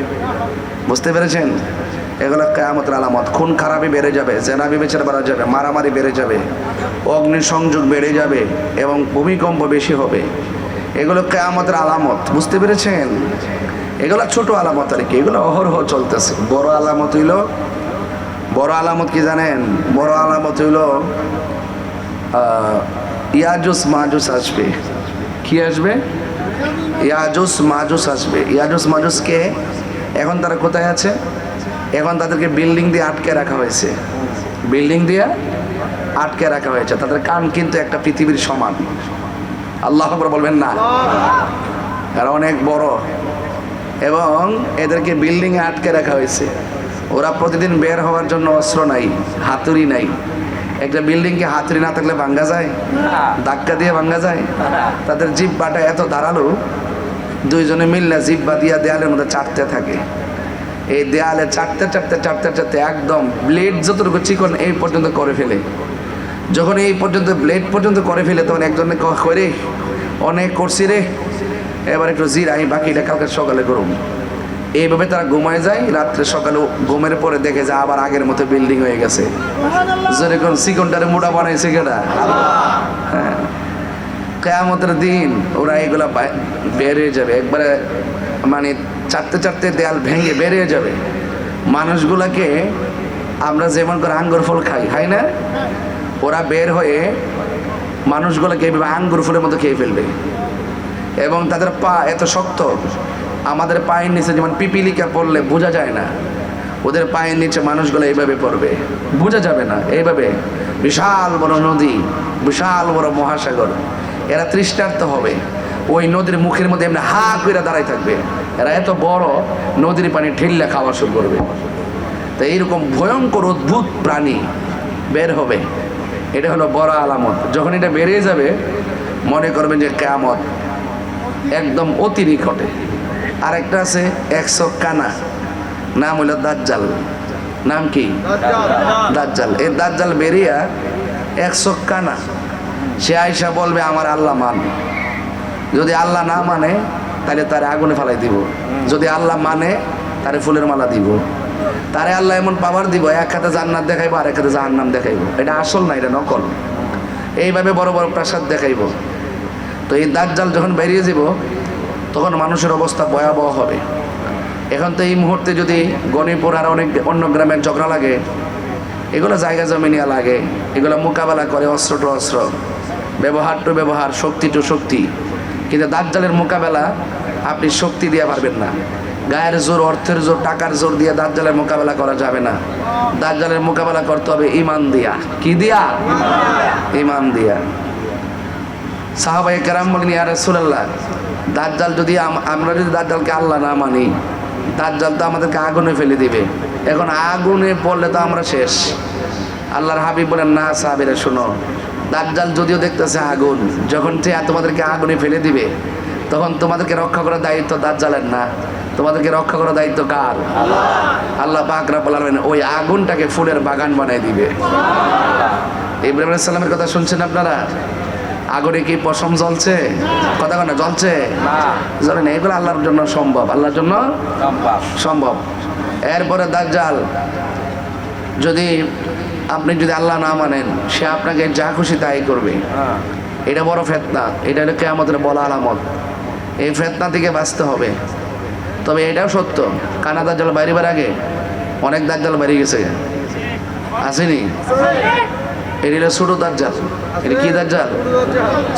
বুঝতে পেরেছেন? এগুলো কিয়ামতের আলামত। খুন খারাপি বেড়ে যাবে, জেনা বিবেচনা বাড়া যাবে, মারামারি বেড়ে যাবে, অগ্নিসংযোগ বেড়ে যাবে, এবং ভূমিকম্প বেশি হবে। এগুলো কিয়ামতের আলামত। বুঝতে পেরেছেন? এগুলো ছোট আলামত আর কি, এগুলো অহরহ চলতেছে। বড় আলামত হইল, বড় আলামত কি জানেন? বড় আলামত হইল ইয়াজুস মাজুস আসবে। কি আসবে? ইয়াজুস মাজুস আসবে। ইয়াজুস মাজুস কে? এখন তারা কোথায় আছে? এখন তাদেরকে বিল্ডিং দিয়ে আটকে রাখা হয়েছে, বিল্ডিং দিয়ে আটকে রাখা হয়েছে। তাদের কান কিন্তু একটা পৃথিবীর সমান। আল্লাহু আকবার বলবেন না? এরা অনেক বড়, এবং এদেরকে বিল্ডিংয়ে আটকে রাখা হয়েছে। ওরা প্রতিদিন বের হওয়ার জন্য অস্ত্র নাই, হাতুড়ি নাই। একটা বিল্ডিংকে হাতুড়ি না থাকলে ভাঙ্গা যায়? ধাক্কা দিয়ে ভাঙ্গা যায়? তাদের জিহ্বাটা এত ধারালো, দুইজনে মিললে জিহ্বা দিয়া দেয়ালের মধ্যে চাটতে থাকে। এই দেয়ালে চাটতে চাটতে চাটতে চাটতে একদম ব্লেড যতটুকু চিকন এই পর্যন্ত করে ফেলে। যখন এই পর্যন্ত ব্লেড পর্যন্ত করে ফেলে, তখন একজনে করে, অনেক করছি রে, এবার একটু জিরাই, বাকিটা কালকে সকালে করুন। এইভাবে তারা ঘুমায় যায়। রাত্রে সকালে ঘুমের পরে দেখে যে আবার আগের মতো বিল্ডিং হয়ে গেছে। যেরকম চিকনটারে মোটা বানাইছে কেটা? হ্যাঁ, কিয়ামতের দিন ওরা এগুলা বেরিয়ে যাবে একবারে, মানে চাটতে চাটতে দেয়াল ভেঙে বেরিয়ে যাবে। মানুষগুলাকে আমরা যেমন করে আঙ্গুর ফল খাই না, ওরা বের হয়ে মানুষগুলোকে এইভাবে আঙ্গুর ফুলের মতো খেয়ে ফেলবে। এবং তাদের পা এত শক্ত, আমাদের পায়ের নিচে যেমন পিপিলিকা পড়লে বোঝা যায় না, ওদের পায়ের নিচে মানুষগুলো এইভাবে পড়বে, বোঝা যাবে না। এইভাবে বিশাল বড় নদী, বিশাল বড় মহাসাগর, এরা তৃষ্ণার্ত হবে। ওই নদীর মুখের মধ্যে এমনি হা করে দাঁড়ায় থাকবে। এরা এত বড়, নদীর পানি ঠেললে খাওয়া শুরু করবে। তো এইরকম ভয়ঙ্কর অদ্ভুত প্রাণী বের হবে। এটা হলো বড় আলামত। যখন এটা বেরিয়ে যাবে, মনে করবেন যে কিয়ামত একদম অতি নিকটে। আরেকটা আছে 100 কানা, নাম হইল দাজ্জাল। নাম কি? দাজ্জাল। এই দাজ্জাল বেরিয়া 100 কানা, সে আয়সা বলবে আমার আল্লাহ মান। যদি আল্লাহ না মানে তাহলে তারে আগুনে ফেলাই দিব, যদি আল্লাহ মানে তারে ফুলের মালা দিব। তারে আল্লাহ এমন পাওয়ার দিব, এক হাতে জান্নাত দেখাইবো আর এক হাতে জাহান্নাম দেখাইবো। এটা আসল না, এটা নকল। এইভাবে বড় বড় প্রাসাদ দেখাইবো। তো এই দাজ্জাল যখন বেরিয়ে যাব, তখন মানুষের অবস্থা ভয়াবহ হবে। এখন তো এই মুহূর্তে যদি গণিপুর আর অনেক অন্য গ্রামের ঝগড়া লাগে, এগুলো জায়গা জমিনিয়া লাগে, এগুলো মোকাবেলা করে অস্ত্র টু অস্ত্র, ব্যবহার টু ব্যবহার, শক্তি টু শক্তি। কিন্তু দাজ্জালের মোকাবেলা আপনি শক্তি দিয়ে পারবেন না, গায়ের জোর, অর্থের জোর, টাকার জোর দিয়ে দাজ্জালের মোকাবেলা করা যাবে না। দাজ্জালের মোকাবেলা করতে হবে ঈমান দিয়া। কি দিয়া? ঈমান দিয়া। সাহাবায়ে কেরাম বলেন, ইয়া রাসূলুল্লাহ, দাজ্জাল যদি আমরা যদি দাজ্জালকে আল্লাহ না মানি, দাজ্জাল তো আমাদেরকে আগুনে ফেলে দিবে। এখন আগুনে পড়লে তো আমরা শেষ। আল্লাহর হাবিব বলেন, না সাহাবীরা শোনো, দাজ্জাল যদিও দেখতেছে আগুন, যখন তোমাদেরকে আগুনে ফেলে দিবে, তখন তোমাদেরকে রক্ষা করার দায়িত্ব দাজ্জালের না, তোমাদেরকে রক্ষা করার দায়িত্ব কার? আল্লাহ পাক রব্বুল আলামিন ওই আগুনটাকে ফুলের বাগান বানায় দিবে। ইব্রাহিম আলাইহিস সালামের কথা শুনছেন আপনারা? আগুনে কি পশম জ্বলছে? কথা না জ্বলছে না, জ্বলে না। এগুলো আল্লাহর জন্য সম্ভব, আল্লাহর জন্য সম্ভব। এরপরে দাজ্জাল যদি আপনি যদি আল্লাহ না মানেন, সে আপনাকে যা খুশি তাই করবে। এটা বড় ফিতনা, এটা হলো কিয়ামতের বড় আলামত। এই ফিতনা থেকে বাঁচতে হবে। তবে এটাও সত্য, কানা দাজ্জাল বাইরেবার আগে অনেক দাজ্জাল বেরিয়ে গেছে, আসেনি? এটা হলো ছোট দাজ্জাল। এটা কি দাজ্জাল?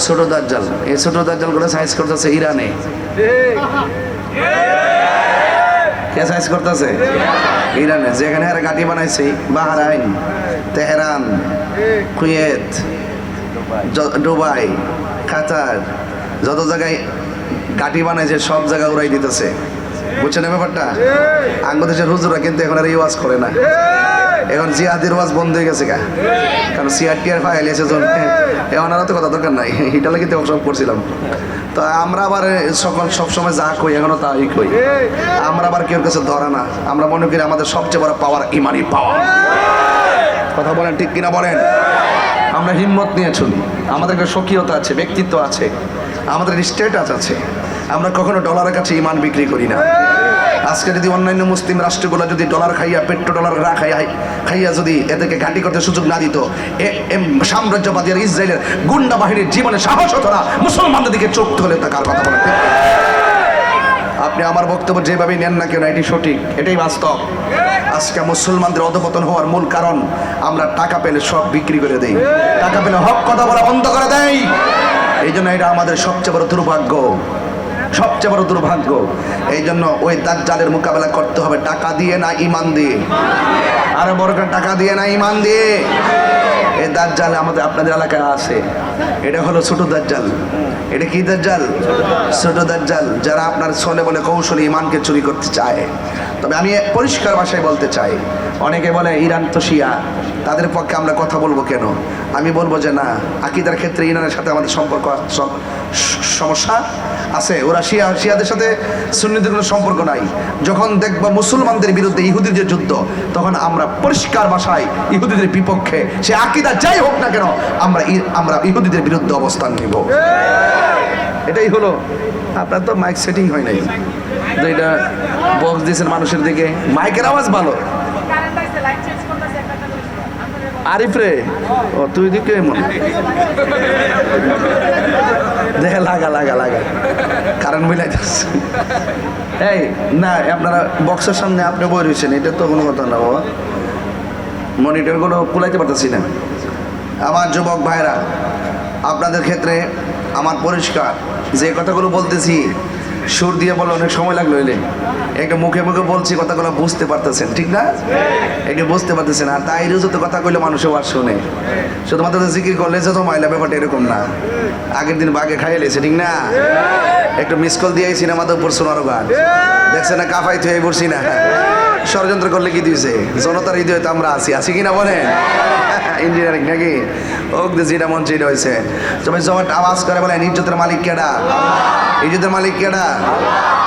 ছোট দাজ্জাল। এই ছোট দাজ্জালগুলো সাইজ করতেছে ইরানে। কে সাইজ করতেছে? ইরানে। যেখানে আর ঘাঁটি বানাইছে বাহরাইন, তেহরান, কুয়েত, দুবাই, কাতার, যত জায়গায় ঘাঁটি বানাইছে সব জায়গা উড়াই দিতেছে। বুঝছেন ব্যাপারটা? আঙ্গদেশের হুজুরা কিন্তু এখন আর এই ওয়াজ করে না। এখন জিহাদের ওয়াজ বন্ধ হয়ে গেছে গা, কারণ সিআরটিআর ফাইল এসেছে। এখন আর তো কথা দরকার নাই, এটা লাগে সব করছিলাম। তো আমরা আবার সবসময় যা কই এখনো তাই কই। আমরা আবার কেউ কাছে ধরা না। আমরা মনে করি আমাদের সবচেয়ে বড় পাওয়ার ইমানি পাওয়ার। কথা বলেন, ঠিক কিনা বলেন? আমরা হিম্মত নিয়ে চলি। আমাদের একটা স্বকীয়তা আছে, ব্যক্তিত্ব আছে, আমাদের স্ট্যাটাস আছে। আমরা কখনো ডলারের কাছে ইমান বিক্রি করি না। আজকে যদি অন্যান্য মুসলিম রাষ্ট্রগুলো যদি ডলার খাইয়া, পেট্রো ডলার খাইয়া যদি এদেরকে ঘাঁটি করতে সুযোগ না দিত, সাম্রাজ্যবাদী আর ইসরায়েলের গুন্ডা বাহিনীর জীবনে সাহস হতো না মুসলমানদের দিকে চোখ তুলে তাকার। কথা বলেন, আপনি আমার বক্তব্য যেভাবেই নেন না কেন, এটি সঠিক, এটাই বাস্তব। আজকে মুসলমানদের অধপতন হওয়ার মূল কারণ আমরা টাকা পেলে সব বিক্রি করে দেই, টাকা পেলে হক কথা বলা বন্ধ করে দেই। এই জন্য এটা আমাদের সবচেয়ে বড় দুর্ভাগ্য, সবচেয়ে বড় দুর্ভাগ্য। এই জন্য ওই দাজ্জালের মোকাবেলা করতে হবে টাকা দিয়ে না ইমান দিয়ে। আরো বড় করে টাকা দিয়ে না ইমান দিয়ে। এই দাজ্জাল আমাদের আপনাদের এলাকায় আছে। এটা হলো ছোট দাজ্জাল। এটা কি দাজ্জাল? ছোট দাজ্জাল, যারা আপনার ছলে বলে কৌশলে ইমানকে চুরি করতে চায়। তবে আমি পরিষ্কার ভাষায় বলতে চাই, অনেকে বলে ইরান তো শিয়া, তাদের পক্ষে আমরা কথা বলবো কেন? আমি বলবো যে না, আকীদার ক্ষেত্রে ইরানের সাথে আমাদের সম্পর্ক সমস্যা আছে। ওরা শিয়াদের সাথে সুন্নিদের কোনো সম্পর্ক নাই। যখন দেখবো মুসলমানদের বিরুদ্ধে ইহুদিদের যুদ্ধ, তখন আমরা পরিষ্কার ভাষায় ইহুদিদের বিপক্ষে, সে আকীদা যাই হোক না কেন, আমরা ইহুদিদের বিরুদ্ধে অবস্থান নিব। এটাই হলো। আপনার তো মাইক সেটিং হয় নাই, তো এটা বক্স দিয়েছেন মানুষের দিকে, মাইকের আওয়াজ ভালো। আরিফ রে, ও তুই দিকে এমন দেখে লাগা লাগা লাগা কারণ মিলাই যাচ্ছে। এই না, আপনারা বক্সের সামনে আপনি বই রয়েছেন, এটা তো কোনো কথা না বাবা। মনিটরগুলো কুলাইতে পারতেছি না। আমার যুবক ভাইরা, আপনাদের ক্ষেত্রে আমার পরিষ্কার যে কথাগুলো বলতেছি, সুর দিয়ে বলে অনেক সময় লাগলো, এলে একটা মুখে মুখে বলছি, কথাগুলো বুঝতে পারতেছেন, ঠিক না? একটু বুঝতে পারতেছেন। আর তাই যত কথা কইলে মানুষও আর শুনে, শুধুমাত্র জিকির করলে যত মাইলা, ব্যাপারটা এরকম না। আগের দিন বাঘে খাইয়ে লেছে, ঠিক না? একটু মিস কল দিয়ে সিনেমাতে পড়ছো আরো গান দেখছে না, কাফাই থুয়ে পড়ছি না। ষড়যন্ত্র করলে কি দিয়েছে? জনতার হৃদয়ে তো আমরা আছি কিনা বলেন? ইঞ্জিনিয়ারিং নাকি ওক যেটা মন সেটা হয়েছে। তবে যখন আওয়াজ করে বলেন ইজ্জতের মালিক কেডা? ইজ্জতের মালিক কেডা?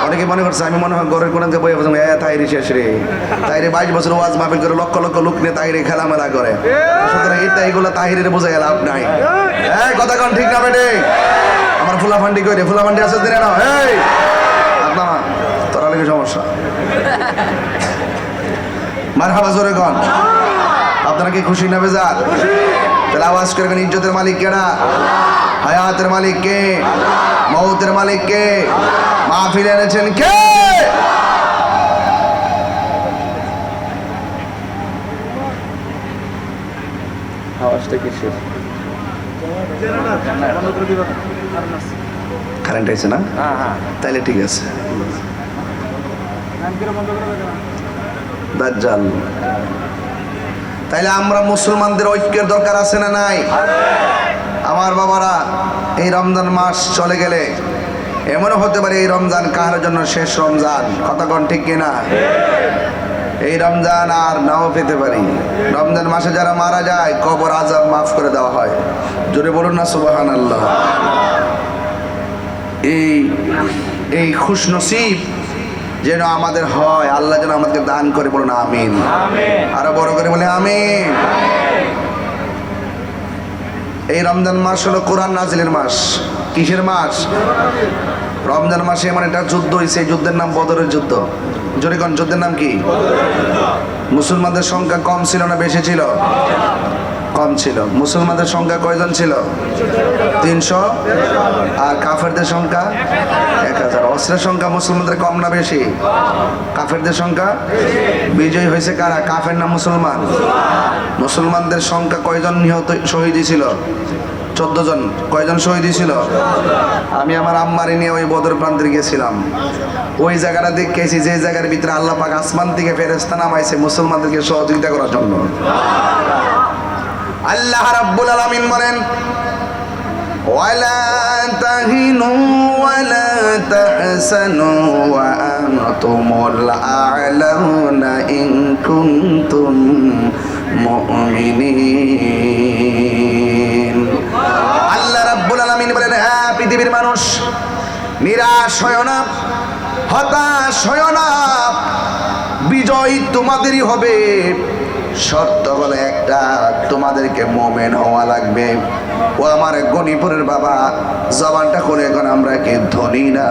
অনেকে মনে করছে আমি মনে হয় ঘরের কোনাতে বই তাইরে শেষ রে, তাইরে 22 বছর ওয়াজ মাহফিল করে লক্ষ লক্ষ লোক নিয়ে তাইরে খেলামেলা করে। সুতরাং এইগুলো তাহিরের বোঝাই লাভ নাই। হ্যাঁ, কথা কন ঠিক না বেটে? আমার ফুলাফান্ডি করে, ফুলাফান্ডি আছে দিনে না? এই আপনার তোরা লেগে সমস্যা। মারহাবা জোরে কন। আপনারা কি খুশি না বেজার? তাহলে আওয়াজ করে কোন ইজ্জতের মালিক কেডা? হায়াতের মালিক কে? মউতের মালিক কে? মাহফিল এনেছেন কে? আওয়াজটা কিসের? কারেন্ট আছে না? তাইলে ঠিক আছে। দাজ্জাল। তাইলে আমরা মুসলমানদের ঐক্যের দরকার আছে না নাই? আমার বাবারা, এই রমজান মাস চলে গেলে এমনও হতে পারে এই রমজান কার জন্য শেষ রমজান। কথা কোন ঠিক কিনা? এই রমজান আর নাও পেতে পারি। রমজান মাসে যারা মারা যায় কবর আযাব মাফ করে দেওয়া হয়। জোরে বলুন না সুবহানাল্লাহ। এই খুশনসিব যেন আমাদের হয়, আল্লাহ যেন আমাদের দান করে, বলুন আমিন। আরো বড় করে বলে আমিন। এই রমজান মাস হলো কোরআন নাজিলের মাস। কিসের মাস? রমজান মাসে এমন একটা যুদ্ধ হয়েছে, এই যুদ্ধের নাম বদরের যুদ্ধ। জোরে কোন যুদ্ধের নাম কি? মুসলমানদের সংখ্যা কম ছিল না বেশি ছিল? কম ছিল। মুসলমানদের সংখ্যা কয়জন ছিল? 300। আর কাফেরদের সংখ্যা 1000। অস্ত্রের সংখ্যা মুসলমানদের কম না বেশি? কাফেরদের সংখ্যা। বিজয়ী হয়েছে কারা? কাফের না মুসলমান? মুসলমানদের সংখ্যা কয়জন নিহত শহীদ ছিল? 14 জন। কয়জন শহীদ ছিল? আমি আমার আম্মারে নিয়ে ওই বদর প্রান্তে গেছিলাম। ওই জায়গাটা দেখেছি যে জায়গার ভিতরে আল্লাহ পাক আসমান থেকে ফেরেশতা নামাইছে মুসলমানদেরকে সহযোগিতা করার জন্য। আল্লাহ রাব্বুল আলামিন বলেন, ওয়ালা তাহিনু ওয়ালা তাহসানু ওয়া আনতুমুল আ'লাউনা ইন কুনতুম মুমিনিন। আল্লাহ রাব্বুল আলামিন বলেন, হ্যাঁ পৃথিবীর মানুষ, নিরাশ হয় না, হতাশ হয় না, বিজয় তোমাদেরই হবে। শর্ত হলো একটা, তোমাদেরকে মুমিন হওয়া লাগবে। ও আমার গণিপুরের বাবা, জবানটা খুলে এখন আমরা কি ধনী না?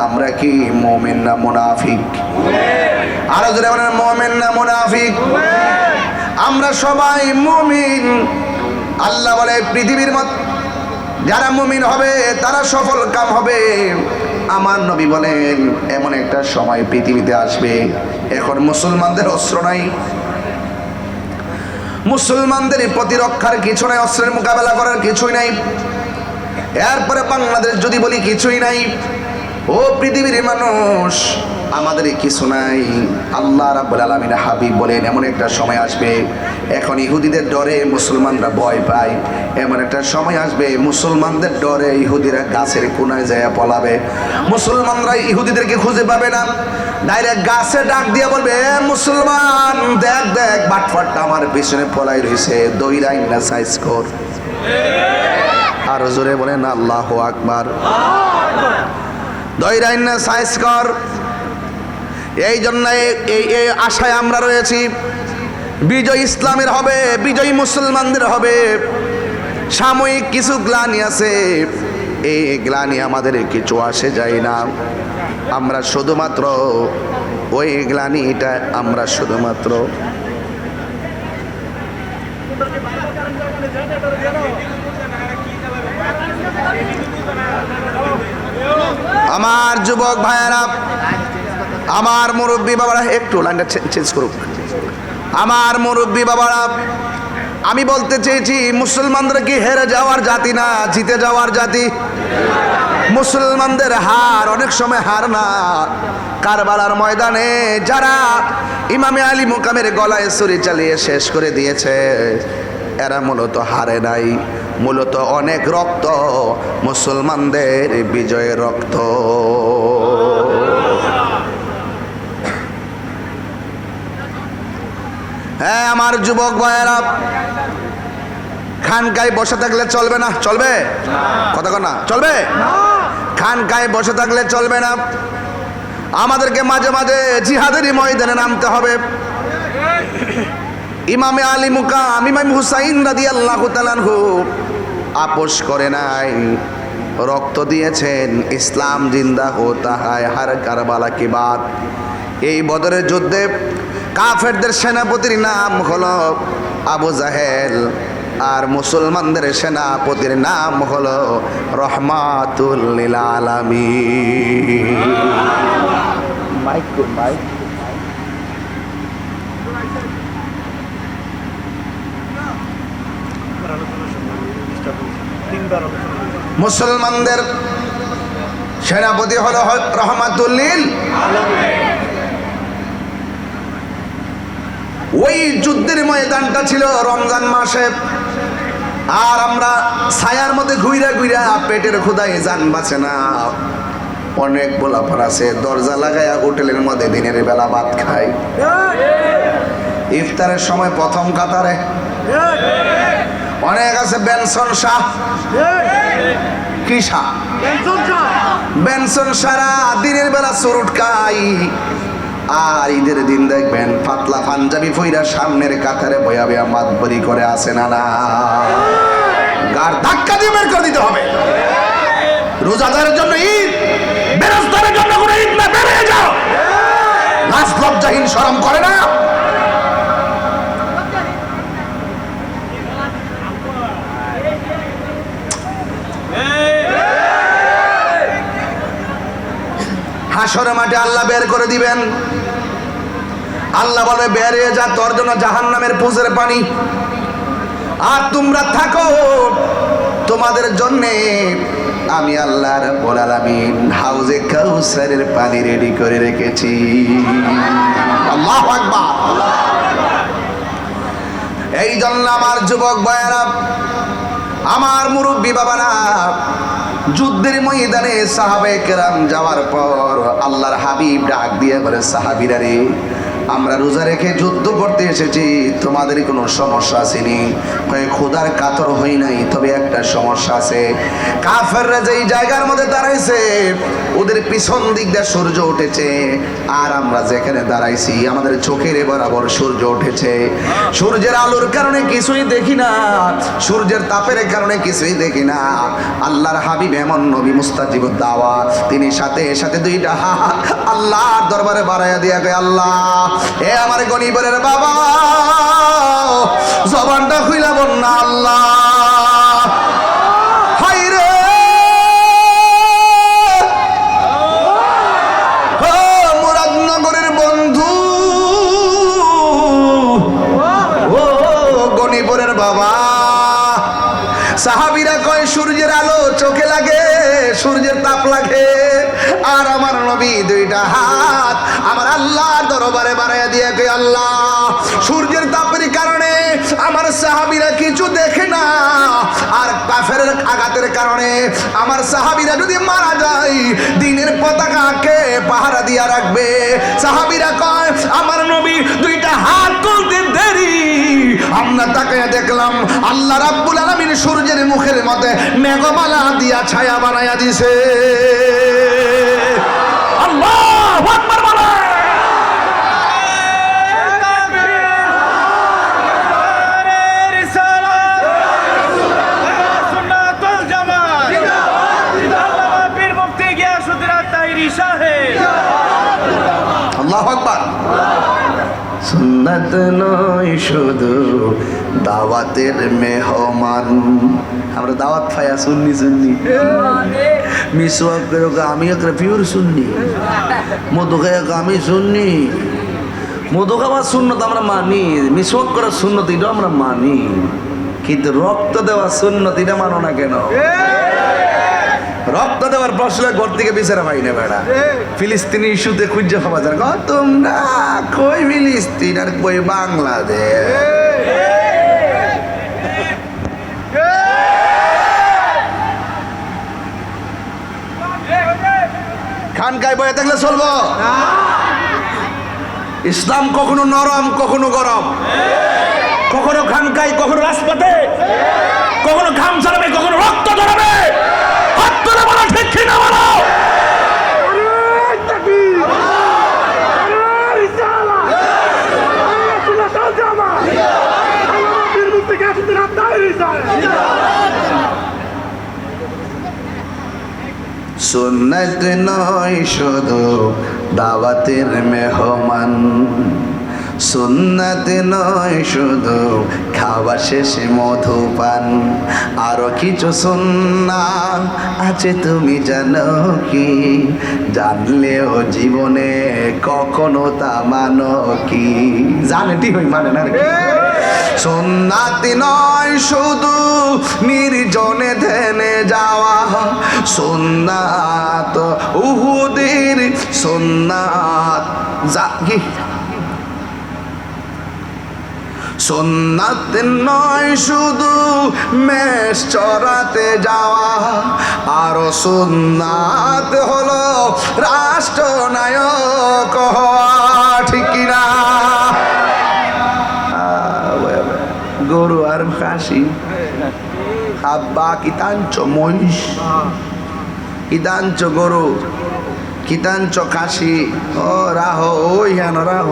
আমরা কি মুমিন না মুনাফিক? আরো জোরে বলেন, মুমিন না মুনাফিক? আমরা সবাই মুমিন। আল্লাহ বলে পৃথিবীর যারা মুমিন হবে তারা সফল কাম হবে। আমার নবী বলেন এমন একটা সময় পৃথিবীতে আসবে, এখন মুসলমানদের অস্ত্র নাই, মুসলমানদের প্রতিরক্ষার কিছু নাই, অস্ত্রের মোকাবেলা করার কিছুই নাই। এরপরে বাংলাদেশ যদি বলি কিছুই নাই। ও পৃথিবীর মানুষ, আমাদের কিছু নাই। আল্লাহ রাব্বুল আলামিন হাবিব বলেন এমন একটা সময় আসবে, এখন ইহুদিদের ডরে মুসলমানরা ভয় পায়। এমন একটা সময় আসবে মুসলমানদের ডরে ইহুদিরা গাছের কোনায় যায় পলাবে। মুসলমানরা ইহুদিদেরকে খুঁজে পাবে না, ডাইরেক্ট গাছে ডাক দিয়ে বলবে, এ মুসলমান দেখ দেখ বাটফাটটা আমার পিছনে পলাই রয়েছে, দইরাই না সাইজ কর। আর জোরে বলেন আল্লাহু আকবার। দইরাই না সাইজ কর। এই জন্য এই আশায় আমরা রয়েছি, বিজয় ইসলামের হবে, বিজয় মুসলমানদের হবে। সাময়িক কিছু গ্লানি আছে, এই গ্লানি আমাদের কিছু আসে যায় না। আমরা শুধুমাত্র ওই গ্লানিটা আমরা শুধুমাত্র আমার যুবক ভাইয়েরা, আমার মুরব্বী বাবারা, একটু লাইনটা চেঞ্জ করুক। আমার মুরব্বী বাবারা, আমি বলতে চেয়েছি মুসলমানরা কি হেরে যাওয়ার জাতি না, জিতে যাওয়ার জাতি। মুসলমানদের হার অনেক সময় হার না। কারবালার ময়দানে যারা ইমামে আলী মুকামের গলায় ছুরি চালিয়ে শেষ করে দিয়েছে, এরা মূলত হারে নাই, মূলত অনেক রক্ত, মুসলমানদের বিজয়ের রক্ত। হ্যাঁ আমার যুবক ভাইয়েরা, খানকায় বসে থাকলে চলবে না। চলবে? কথা কর না, চলবে? খানকায় বসে থাকলে চলবে না। আমাদেরকে মাঝে মাঝে জিহাদেরই ময়দানে নামতে হবে। ইমামে আলী মুকাম ইমাম হুসাইন রাদিয়াল্লাহু তাআলা আনহু আপোষ করে নাই, রক্ত দিয়েছেন। ইসলাম জিন্দা হোতা হয় হর কারবালা কি বাত। এই বদরের যুদ্ধে কাফেরদের সেনাপতির নাম হলো আবু জাহেল, আর মুসলমানদের সেনাপতির নাম হলো রহমাতুল লিল আলামিন। মুসলমানদের সেনাপতি হলো রহমাতুল্লিল ওই যুদ্ধের ময়দানটা ছিল রমজান মাসে, আর আমরা ছায়ার মধ্যে ঘুইরা ঘুইরা পেটের ক্ষুধায় জান বাঁচে না। অনেক পোলাপান আছে দরজা লাগাইয়া হোটেলের মধ্যে দিনের বেলা ভাত খায়, ইফতারের সময় প্রথম কাতারে। অনেক আছে বেনসন শাহ, কি শাহ? বেনসন সারা দিনের বেলা চুরুট খাই, আর ঈদের দিন দেখবেন পাতলা পাঞ্জাবি পইরা সামনের কাতারে বয়া বয়া মাতবরি করে আসে না না, গার ধাক্কা দিয়ে বের করে দিতে হবে। রোজাদারের জন্য ঈদ, বেরোজগারের জন্য কোনো ঈদ না, বেরিয়ে যাও। লাজ লজ্জাহীন শরম করে না? হাসরের মাঠে আল্লাহ বের করে দিবেন। আল্লাহ বলবে বেরিয়ে যা, তোর জন্য জাহান্নামের পুজের পানি, আর তোমরা থাকো, তোমাদের জন্যে আমি আল্লাহ রাব্বুল আলামিন হাউজে কাউসারের পানি রেডি করে রেখেছি। আল্লাহু আকবার। এই জন্য আমার যুবক ভাইয়েরা, আমার মুরব্বী বাবারা, যুদ্ধের ময়দানে সাহাবায়ে কেরাম যাওয়ার পর আল্লাহর হাবিব ডাক দিয়ে বলে, সাহাবীরা রে, আমরা রোজা রেখে যুদ্ধ করতে এসেছি, তোমাদের কোনো সমস্যা আসেনি? খোদার কাতর হই নাই, তবে একটা সমস্যা আছে। কাফেররা যেই জায়গার মধ্যে দাঁড়াইছে ওদের পিছন দিক দিয়ে সূর্য উঠেছে, আর আমরা যেখানে দাঁড়াইছি আমাদের চোখের বরাবর সূর্য উঠেছে। সূর্যের আলোর কারণে কিছুই দেখি না, সূর্যের তাপের কারণে কিছুই দেখি না। আল্লাহর হাবিব এমন নবী মুস্তাজিবুদ দাওয়াত, তিনি সাথে সাথে দুইটা হাত আল্লাহর দরবারে বাড়াইয়া দিয়া কয়, আল্লাহ, এ আমার গনিবরের বাবা, জবানটা খুইলা বল না, আল্লাহ, হাই রে, ও মুরাদনগরের বন্ধু, ও গনিবরের বাবা। সাহাবীরা কয়, সূর্যের আলো চোখে লাগে, সূর্যের তাপ লাগে, আর আমার নবী দুইটা হাত আমার আল্লাহর দরবারে বাড়াইয়া দিয়ে কই, আল্লাহ, সূর্যের তাপের কারণে আমার সাহাবীরা কিছু দেখে না, আর কাফেরের আঘাতের কারণে আমার সাহাবীরা যদি মারা যায় দ্বীনের পতাকাকে পাহারা দিয়া রাখবে। সাহাবীরা কয়, আমার নবী দুইটা হাত তুলতে দেরি, আমরা তাকায়া দেখলাম আল্লাহ রাব্বুল আলামিন সূর্যের মুখের মধ্যে মেঘমালা দিয়া ছায়া বানায়া দিছে। আল্লাহু আকবার বলে। আল্লাহু আকবার। সুন্নাত নয় শুধু দাওয়াতের মেহমান, আমরা দাওয়াত পাইয়া শুননি শুননি, মিসওয়াক করে আমি একটা পিওর শুননি, মধু খাই আমি শুননি, মধু খাওয়ার সুন্নত আমরা মানি, মিসওয়াক করার সুন্নত এটাও আমরা মানি, কিন্তু রক্ত দেওয়ার সুন্নত এটা মানো না কেন? রক্ত দেওয়ার প্রশ্ন ঘর থেকে বিচারা পাই না বেড়া। ফিলিস্তিনি ইস্যুতে খুঁজে পাওয়া যায়, তোমরা কই ফিলিস্তিন আর কই বাংলাদেশ? খানকায় বয়ে থাকলে চলবো? ইসলাম কখনো নরম, কখনো গরম, কখনো খানকায়, কখনো রাজপথে, কখনো ঘাম ছড়াবে, কখনো রক্ত ধরাবে। হাত তুলে বলো, ঠিক কিনা বলো? সুন্নাত নয় শুধু দাওয়াতের মেহমান, সুন্নাত নয় শুধু খাওয়া শেষে মধুপান, আরো কিছু সুন্নাত আছে তুমি জানো কি? জানলেও জীবনে কখনো তা মানো কি? জানে ঠিক মানে না। সুন্নাতি নয় শুধু নির্জনে ধ্যানে যাওয়া, সুন্নাত উহুদের সুন্নাত জাগি, সুন্নাত নয় শুধু মেষ চড়াতে যাওয়া, আর সুন্নাত হলো রাষ্ট্রনায়ক হওয়া, ঠিক কিনা? গরু আর খাসি, আব্বা কিতাঞ্চ মহিষ, কিতাঞ্চ গরু, কিতাঞ্চ খাসি, ও রাহ ওই হেন রাহ।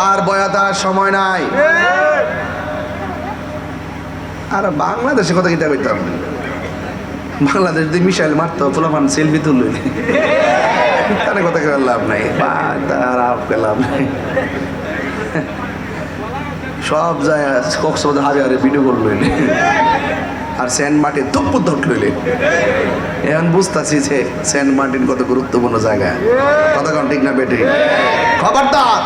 আর বয়াতার সময় নাই। আর বাংলাদেশে কথা কিতা কইতাম, বাংলাদেশ দিয়ে মিসাইল মারতো, পোলাপান সেলফি তুলল, তাহলে কথা করে লাভ নাই, তার লাভ নাই। সব যায় কক্সবাজার হাজারে ভিডিও করল, আর সেন্ট মার্টিন ধপ্পু ধপ লইলে। এখন বুঝতেছি যে সেন্ট মার্টিন কত গুরুত্বপূর্ণ জায়গা, কথা কোন ঠিক না বেটে? খবরদার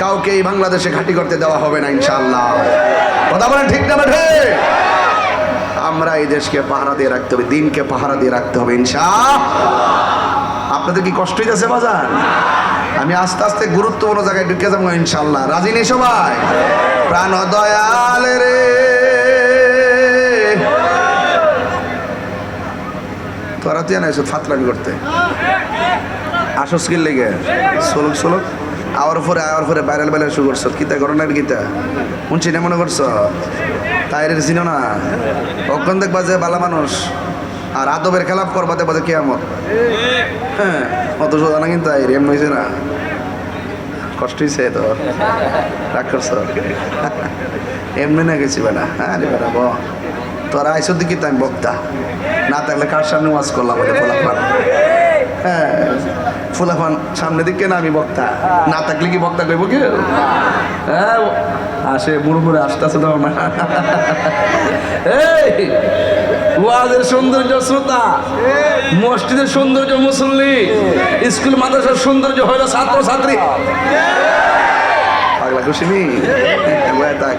কাউকে এই বাংলাদেশে ঘাঁটি করতে দেওয়া হবে না ইনশাআল্লাহ, কথা বলেন ঠিক না বেটে? আমরা এই দেশকে পাহারা দিয়ে রাখতে হবে, দিনকে পাহারা দিয়ে রাখতে হবে ইনশাআল্লাহ। আপনাদের কি কষ্ট হইতেছে বাজান? আমি আস্তে আস্তে গুরুত্বপূর্ণ জায়গায় ঢুকে যাবো ইনশাআল্লাহ। রাজি নেই সবাই? প্রাণ দয়াল রে, তোরা তুই না ফাতলামি করতে আসস কি লেগে সোলক সোলক আওয়ার পরে ভাইরাল ভাইরাল শুরু করছ, কিতা ঘটনার কিতা শুনছি না মনে করছ? তাইরের চিনো না? অক্ষণ দেখবা যে বালা মানুষ, আর আদবের খেলাপ করবা দেখবা যে কেয়ামত। হ্যাঁ, অত সোজা না কিন্তু এমন হয়েছে না, কষ্ট হয়েছে তো, রাগ করছ এমনি না গেছি বেটা। হ্যাঁ রে বেটা ব, তোরা আইসো দিকে তো আমি বক্তা, না থাকলে কার সামনে ওয়াজ করলাম? ফোলাফান, হ্যাঁ ফুলাফান সামনে দিকে না, আমি বক্তা, না থাকলে কি বক্তা কইব কেউ? হ্যাঁ আসে বুড়ো বুড়ো আসতেছে তো না। এই ওয়াজের সৌন্দর্য শ্রোতা, মসজিদের সৌন্দর্য মুসল্লি, স্কুল মাদ্রাসার সৌন্দর্য হইল ছাত্র ছাত্রী। পাগলা খুশি নি? থাক,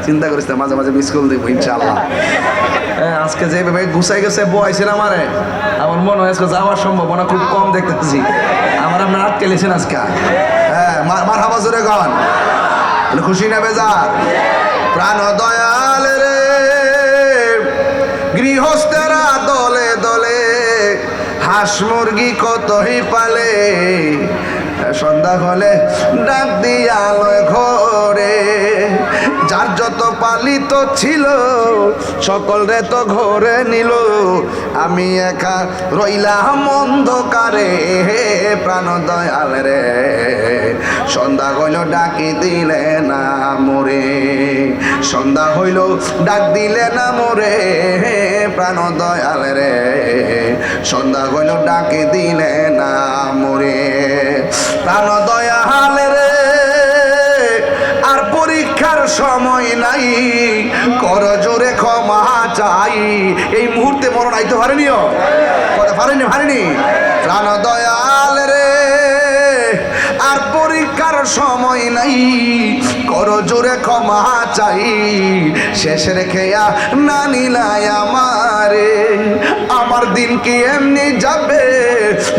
চিন্তা করিস না, মাঝে মাঝে মিস কল দিব ইনশাআল্লাহ। হ্যাঁ আজকে যেভাবে গুছাই গেছে বয়সের আমারে, আমার মনে হয় আজকে যাওয়ার সম্ভাবনা খুব কম দেখতেছি। আমার আপনার আটকে লেছেন আজকে। হ্যাঁ মার হাবা জোরে গান, খুশি না বেজার? প্রাণ দয়াল রে, গৃহস্থেরা দলে দলে হাঁস মুরগি কতই পালে, সন্ধ্যা হলে ডাক দিয়ালয় ঘরে, যার যত পালিত ছিল সকল রে তো ঘরে নিল, আমি একা রইলাম অন্ধকারে। প্রাণ দয়াল রে, সন্ধ্যা হইল ডাকি দিলে না মোরে, সন্ধ্যা হইল ডাক দিলে না মোরে। প্রাণ দয়াল রে, সন্ধ্যা হইল ডাকি দিলে না মোরে। প্রাণ দয়াল রে, আর পরীক্ষার সময় নাই, কর জোরে ক্ষমা চাই। এই মুহূর্তে মরণ আইতে পারেনিও, পারেনি। প্রাণ দয়াল রে, আর পরীক্ষার সময় নাই, কর জোরে ক্ষমা চাই। শেষ রেখেয়া না নিলাই আমারে, আমার দিন কি এমনি যাবে,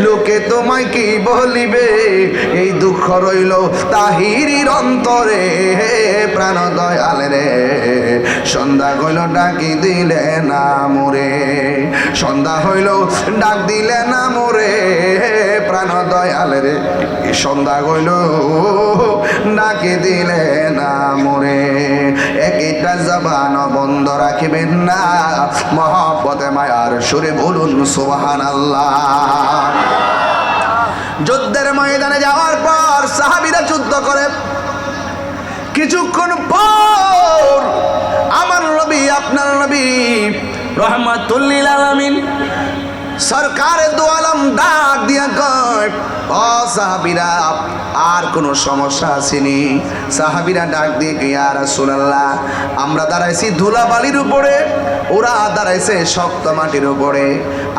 লোকে তোমায় কি বলিবে, এই দুঃখ রইল তাহিরির অন্তরে। প্রাণ দয়াল রে, সন্ধ্যা হইল ডাকি দিলে না মোরে, সন্ধ্যা হইল ডাক দিলে না মোরে। প্রাণ দয়াল রে, সন্ধ্যা হইল ডাকি দিলে না মোরে। একটা জবান বন্ধ রাখিবেন না, মহব্বতে মায়ার সুরে বলুন সুবহানাল্লাহ। যুদ্ধের ময়দানে যাওয়ার পর সাহাবীরা যুদ্ধ করে, কিছুক্ষণ পর আমার নবী, আপনার নবী রহমাতুল লিল আলামিন সরকারে দু আলম ডাক দিয়া কয়, ও সাহাবীরা, আর কোনো সমস্যা আসেনি? সাহাবীরা ডাক দিয়ে কে, ইয়া রাসূলুল্লাহ, আমরা দাঁড়াইছি ধুলাবালির উপরে, ওরা দাঁড়াইছে শক্ত মাটির উপরে।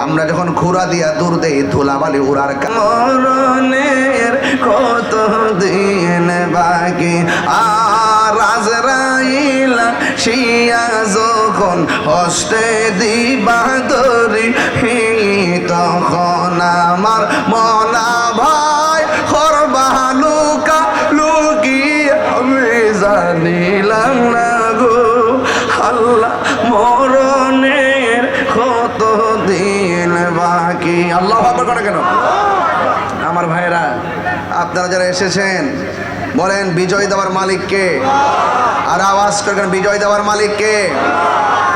আমরা যখন ঘোড়া দিয়া দূর দেই ধুলাবালি উড়ার মরণের কত দিন বাকি, আর আজরাইল শিয়া যখন হস্তে দিবা ধরি, তখন আমার মনা ভাই করবা লুকা লুকি, আমি জানিলাম না গো আল্লাহ মরণের কত দিন বাকি। আল্লাহ আকবার করে কেন? আমার ভাইরা, আপনারা যারা এসেছেন বলেন বিজয় দেওয়ার মালিককে, আর আওয়াজ করেন বিজয় দেওয়ার মালিককে।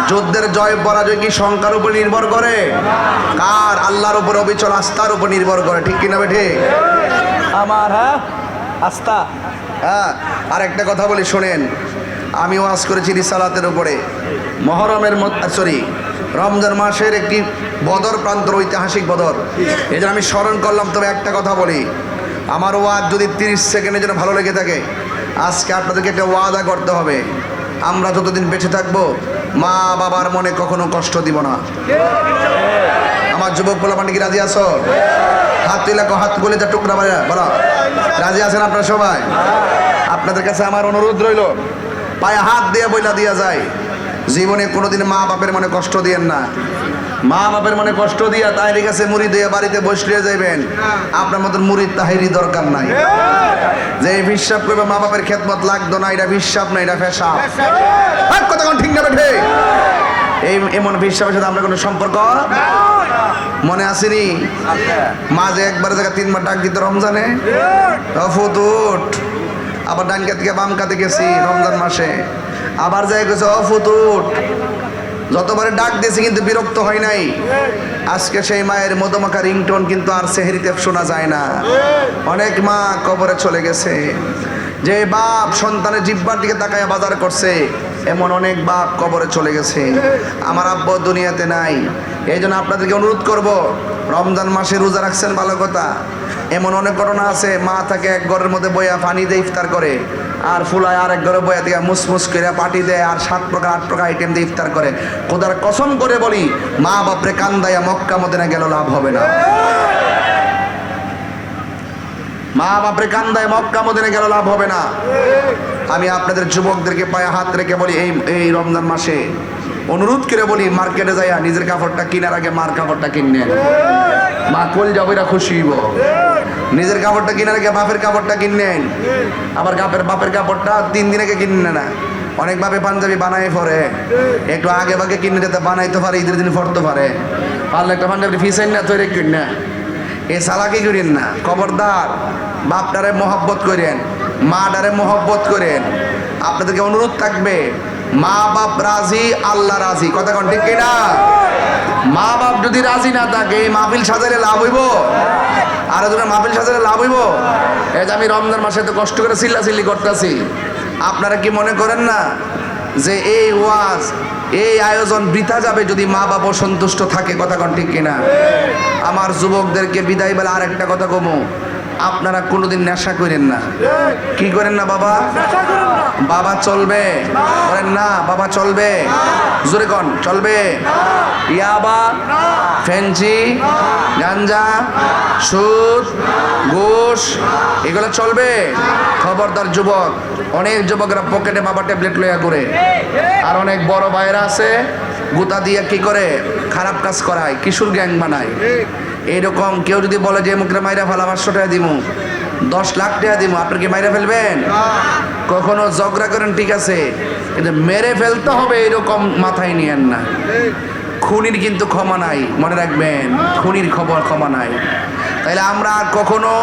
যুদ্ধের জয় পরাজয় কি সংখ্যার উপর নির্ভর করে? কার? আল্লাহর উপর অবিচল আস্থার উপর নির্ভর করে, ঠিক কিনা বেঠে? আমার আস্থা। হ্যাঁ, আর একটা কথা বলি শোনেন, আমি ওয়াজ করেছি রিসালাতের উপরে। মহরমের সরি রমজান মাসের একটি বদর প্রান্তর, ঐতিহাসিক বদর, এই জন্য আমি স্মরণ করলাম। তবে একটা কথা বলি, আমার ওয়াজ যদি 30 সেকেন্ডের জন্য ভালো লেগে থাকে, আজকে আপনাদেরকে একটা ওয়াদা করতে হবে, আমরা যতদিন বেঁচে থাকবো মা বাবার মনে কখনো কষ্ট দিব না। আমার যুবক পোলাপান কি রাজি আছো? হাত তুলে হাত বলে যা টুকরা বাজা বলো, রাজি আছেন আপনারা সবাই? আপনাদের কাছে আমার অনুরোধ রইল, পায়ে হাত দিয়ে বইলা দিয়া যায়, জীবনে কোনোদিন মা বাপের মনে কষ্ট দিয়েন না। মা বাপের মনে কষ্ট দিয়া তাহিরি কাছে মুড়ি দিয়ে বাড়িতে বসলিয়ে যাইবেন, আপনার মতন মুড়ির তাহিরি দরকার নাই। যে বিশ্বাস করবে মা বাপের খেদমত লাগতো না, এটা বিশ্বাস না, এটা ফেসাব। কথা কোন ঠিক না বেঠে? এই এমন বিশ্বাসের সাথে আমরা কোনো সম্পর্ক মনে আসেনি। মাঝে একবার জায়গা 3 বার ডাক দিত রমজানে, অফুতুট। আবার ডান কাত থেকে বাম কাতে গেছি রমজান মাসে, আবার যাই গেছে অফুতুট। যতবারে ডাক দিয়েছি কিন্তু বিরক্ত হয় নাই। আজকে সেই মায়ের মধুমাখা রিংটোন কিন্তু আর সেহরিতে শোনা যায় না। অনেক মা কবরে চলে গেছে। যে বাপ সন্তানের জিহ্বার দিকে তাকায় বাজার করছে, এমন অনেক বাপ কবরে চলে গেছে। আমার আব্বা দুনিয়াতে নাই। এই জন্য আপনাদেরকে অনুরোধ করব, রমজান মাসে রোজা রাখছেন ভালো কথা, এমন অনেক ঘটনা আছে, মা থাকে এক ঘরের মধ্যে বইয়া পানি দিয়ে ইফতার করে, আর ফুলায় আর এক ঘরে বইয়া দিয়ে মুসমুস করে পাটি দেয়, আর 7 প্রকার 8 প্রকার আইটেম দিয়ে ইফতার করে। খোদার কসম করে বলি, মা বাপরে কান্দাইয়া মক্কা মদিনা গেল লাভ হবে না। মা বাপরে কান্দায় মক্কা মদিনা গেল লাভ হবে না। আমি আপনাদের যুবকদেরকে পায়ে হাত রেখে বলি, এই রমজান মাসে অনুরোধ করে বলি, মার্কেটে যাইয়া নিজের কাপড়টা কেনার আগে মার কাপড়টা কিনেন। মা কল যাবইরা খুশি হইব। নিজের কাপড়টা কেনার আগে বাপের কাপড়টা কিনেন। আবার বাপের কাপড়টা 3 দিন আগে কিনে না। অনেক ভাবে পাঞ্জাবি বানাই পরে, একটু আগে ভাগে কিনে যেতে বানাইতে পারে, ঈদের দিন পড়তে পারে। পারলে একটা পাঞ্জাবি ফিসাইন না তৈরি কিন না, এ চালাকি করেন না। খবরদার, বাপটারে মহব্বত করেন, মাটারে মহব্বত করেন। আপনাদেরকে অনুরোধ থাকবে, মা বাপ রাজি, আল্লাহ রাজি। কথা কোন ঠিক কিনা? মা বাপ যদি রাজি না থাকে, মাহফিল সাজাইলে লাভ হইব? আর যদি মাহফিল সাজাইলে লাভ হইব? এই যে আমি রমজান মাসে তো কষ্ট করে চিল্লাচিল্লি করতেছি, আপনারা কি মনে করেন না যে এই ওয়াজ, এই আয়োজন বৃথা যাবে যদি মা বাপ সন্তুষ্ট থাকে? কথা কোন ঠিক কিনা? আমার যুবকদেরকে বিদায় বেলা আর একটা কথা কমু, আপনারা কোনোদিন নেশা করেন না। কি করেন না বাবা? বাবা চলবে করেন না? বাবা চলবে, জোরে কন চলবে? ইয়াবা, ফেন্সি, গাঞ্জা, সুদ, ঘুষ, এগুলো চলবে? খবরদার যুবক। অনেক যুবকরা পকেটে বাবা ট্যাবলেট লইয়া করে, আর অনেক বড় ভাইরা আছে গুতা দিয়ে কি করে খারাপ কাজ করায়, কিশোর গ্যাং বানায়। এইরকম কেউ যদি বলে যে মুখে মাইরা ফেলা 500 টাকা দিব, 10 লাখ টাকা দিব, আপনি কি মাইরা ফেলবেন? কখনো ঝগড়া করেন ঠিক আছে, কিন্তু মেরে ফেলতে হবে এরকম মাথায় নিয়েন না। খুনির কিন্তু ক্ষমা নাই, মনে রাখবেন, খুনির ক্ষমা নাই। তাইলে আমরা কখনো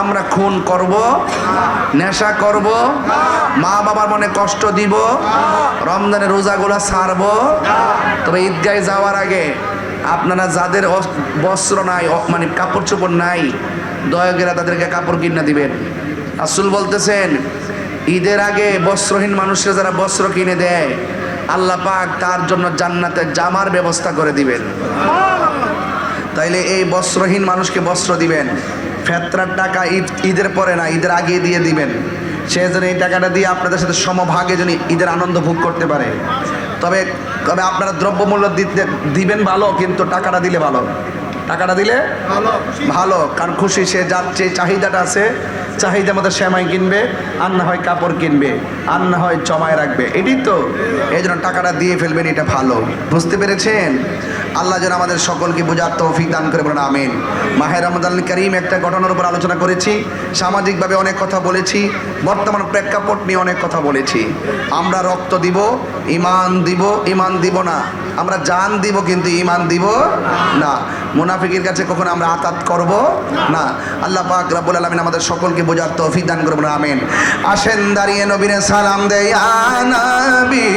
আমরা খুন করব, নেশা করব, মা বাবার মনে কষ্ট দিব, রমজানের রোজাগুলা ছাড়বো। তবে ঈদগাহে যাওয়ার আগে আপনারা যাদের বস্ত্র নাই, মানে কাপড় চোপড় নাই, দয়া করে তাদেরকে কাপড় কিনে দিবেন। রাসূল বলতেছেন, ঈদের আগে বস্ত্রহীন মানুষরা যারা বস্ত্র কিনে দেয়, আল্লাহ পাক তার জন্য জান্নাতে জামার ব্যবস্থা করে দিবেন। তাইলে এই বস্ত্রহীন মানুষকে বস্ত্র দিবেন। ফেতরার টাকা ঈদের পরে না, ঈদের আগে দিয়ে দিবেন। সে যেন এই টাকাটা দিয়ে আপনাদের সাথে সমভাগে যেন ঈদের আনন্দ ভোগ করতে পারে। তবে তবে আপনারা দ্রব্যমূল্য দিবেন ভালো, কিন্তু টাকাটা দিলে ভালো। টাকাটা দিলে ভালো, কারণ খুশি সে যার যে চাহিদাটা আছে, চাহিদা মতো সেমাই কিনবে, আর না হয় কাপড় কিনবে, আর না হয় জমায় রাখবে। এটাই তো, এই জন্য টাকাটা দিয়ে ফেলবেন, এটা ভালো। বুঝতে পেরেছেন? আল্লাহ যেন আমাদের সকলকে বোঝার তৌফিক দান করে, বলেন আমিন। মাহে রমজান কারীম একটা ঘটনার উপর আলোচনা করেছি, সামাজিকভাবে অনেক কথা বলেছি, বর্তমান প্রেক্ষাপট নিয়ে অনেক কথা বলেছি। আমরা রক্ত দিব, ইমান দিব, ইমান দিব না। আমরা জান দিব, কিন্তু ইমান দিব না। মুনাফিকের কাছে কখনো আমরা আতাত করব না। আল্লাহ পাক রব্বুল আলামিন আমাদের সকলকে বোঝার তৌফিক দান করবেন, আমিন। আসেন দাঁড়িয়ে নবীরে সালাম দেই, ইয়া নবী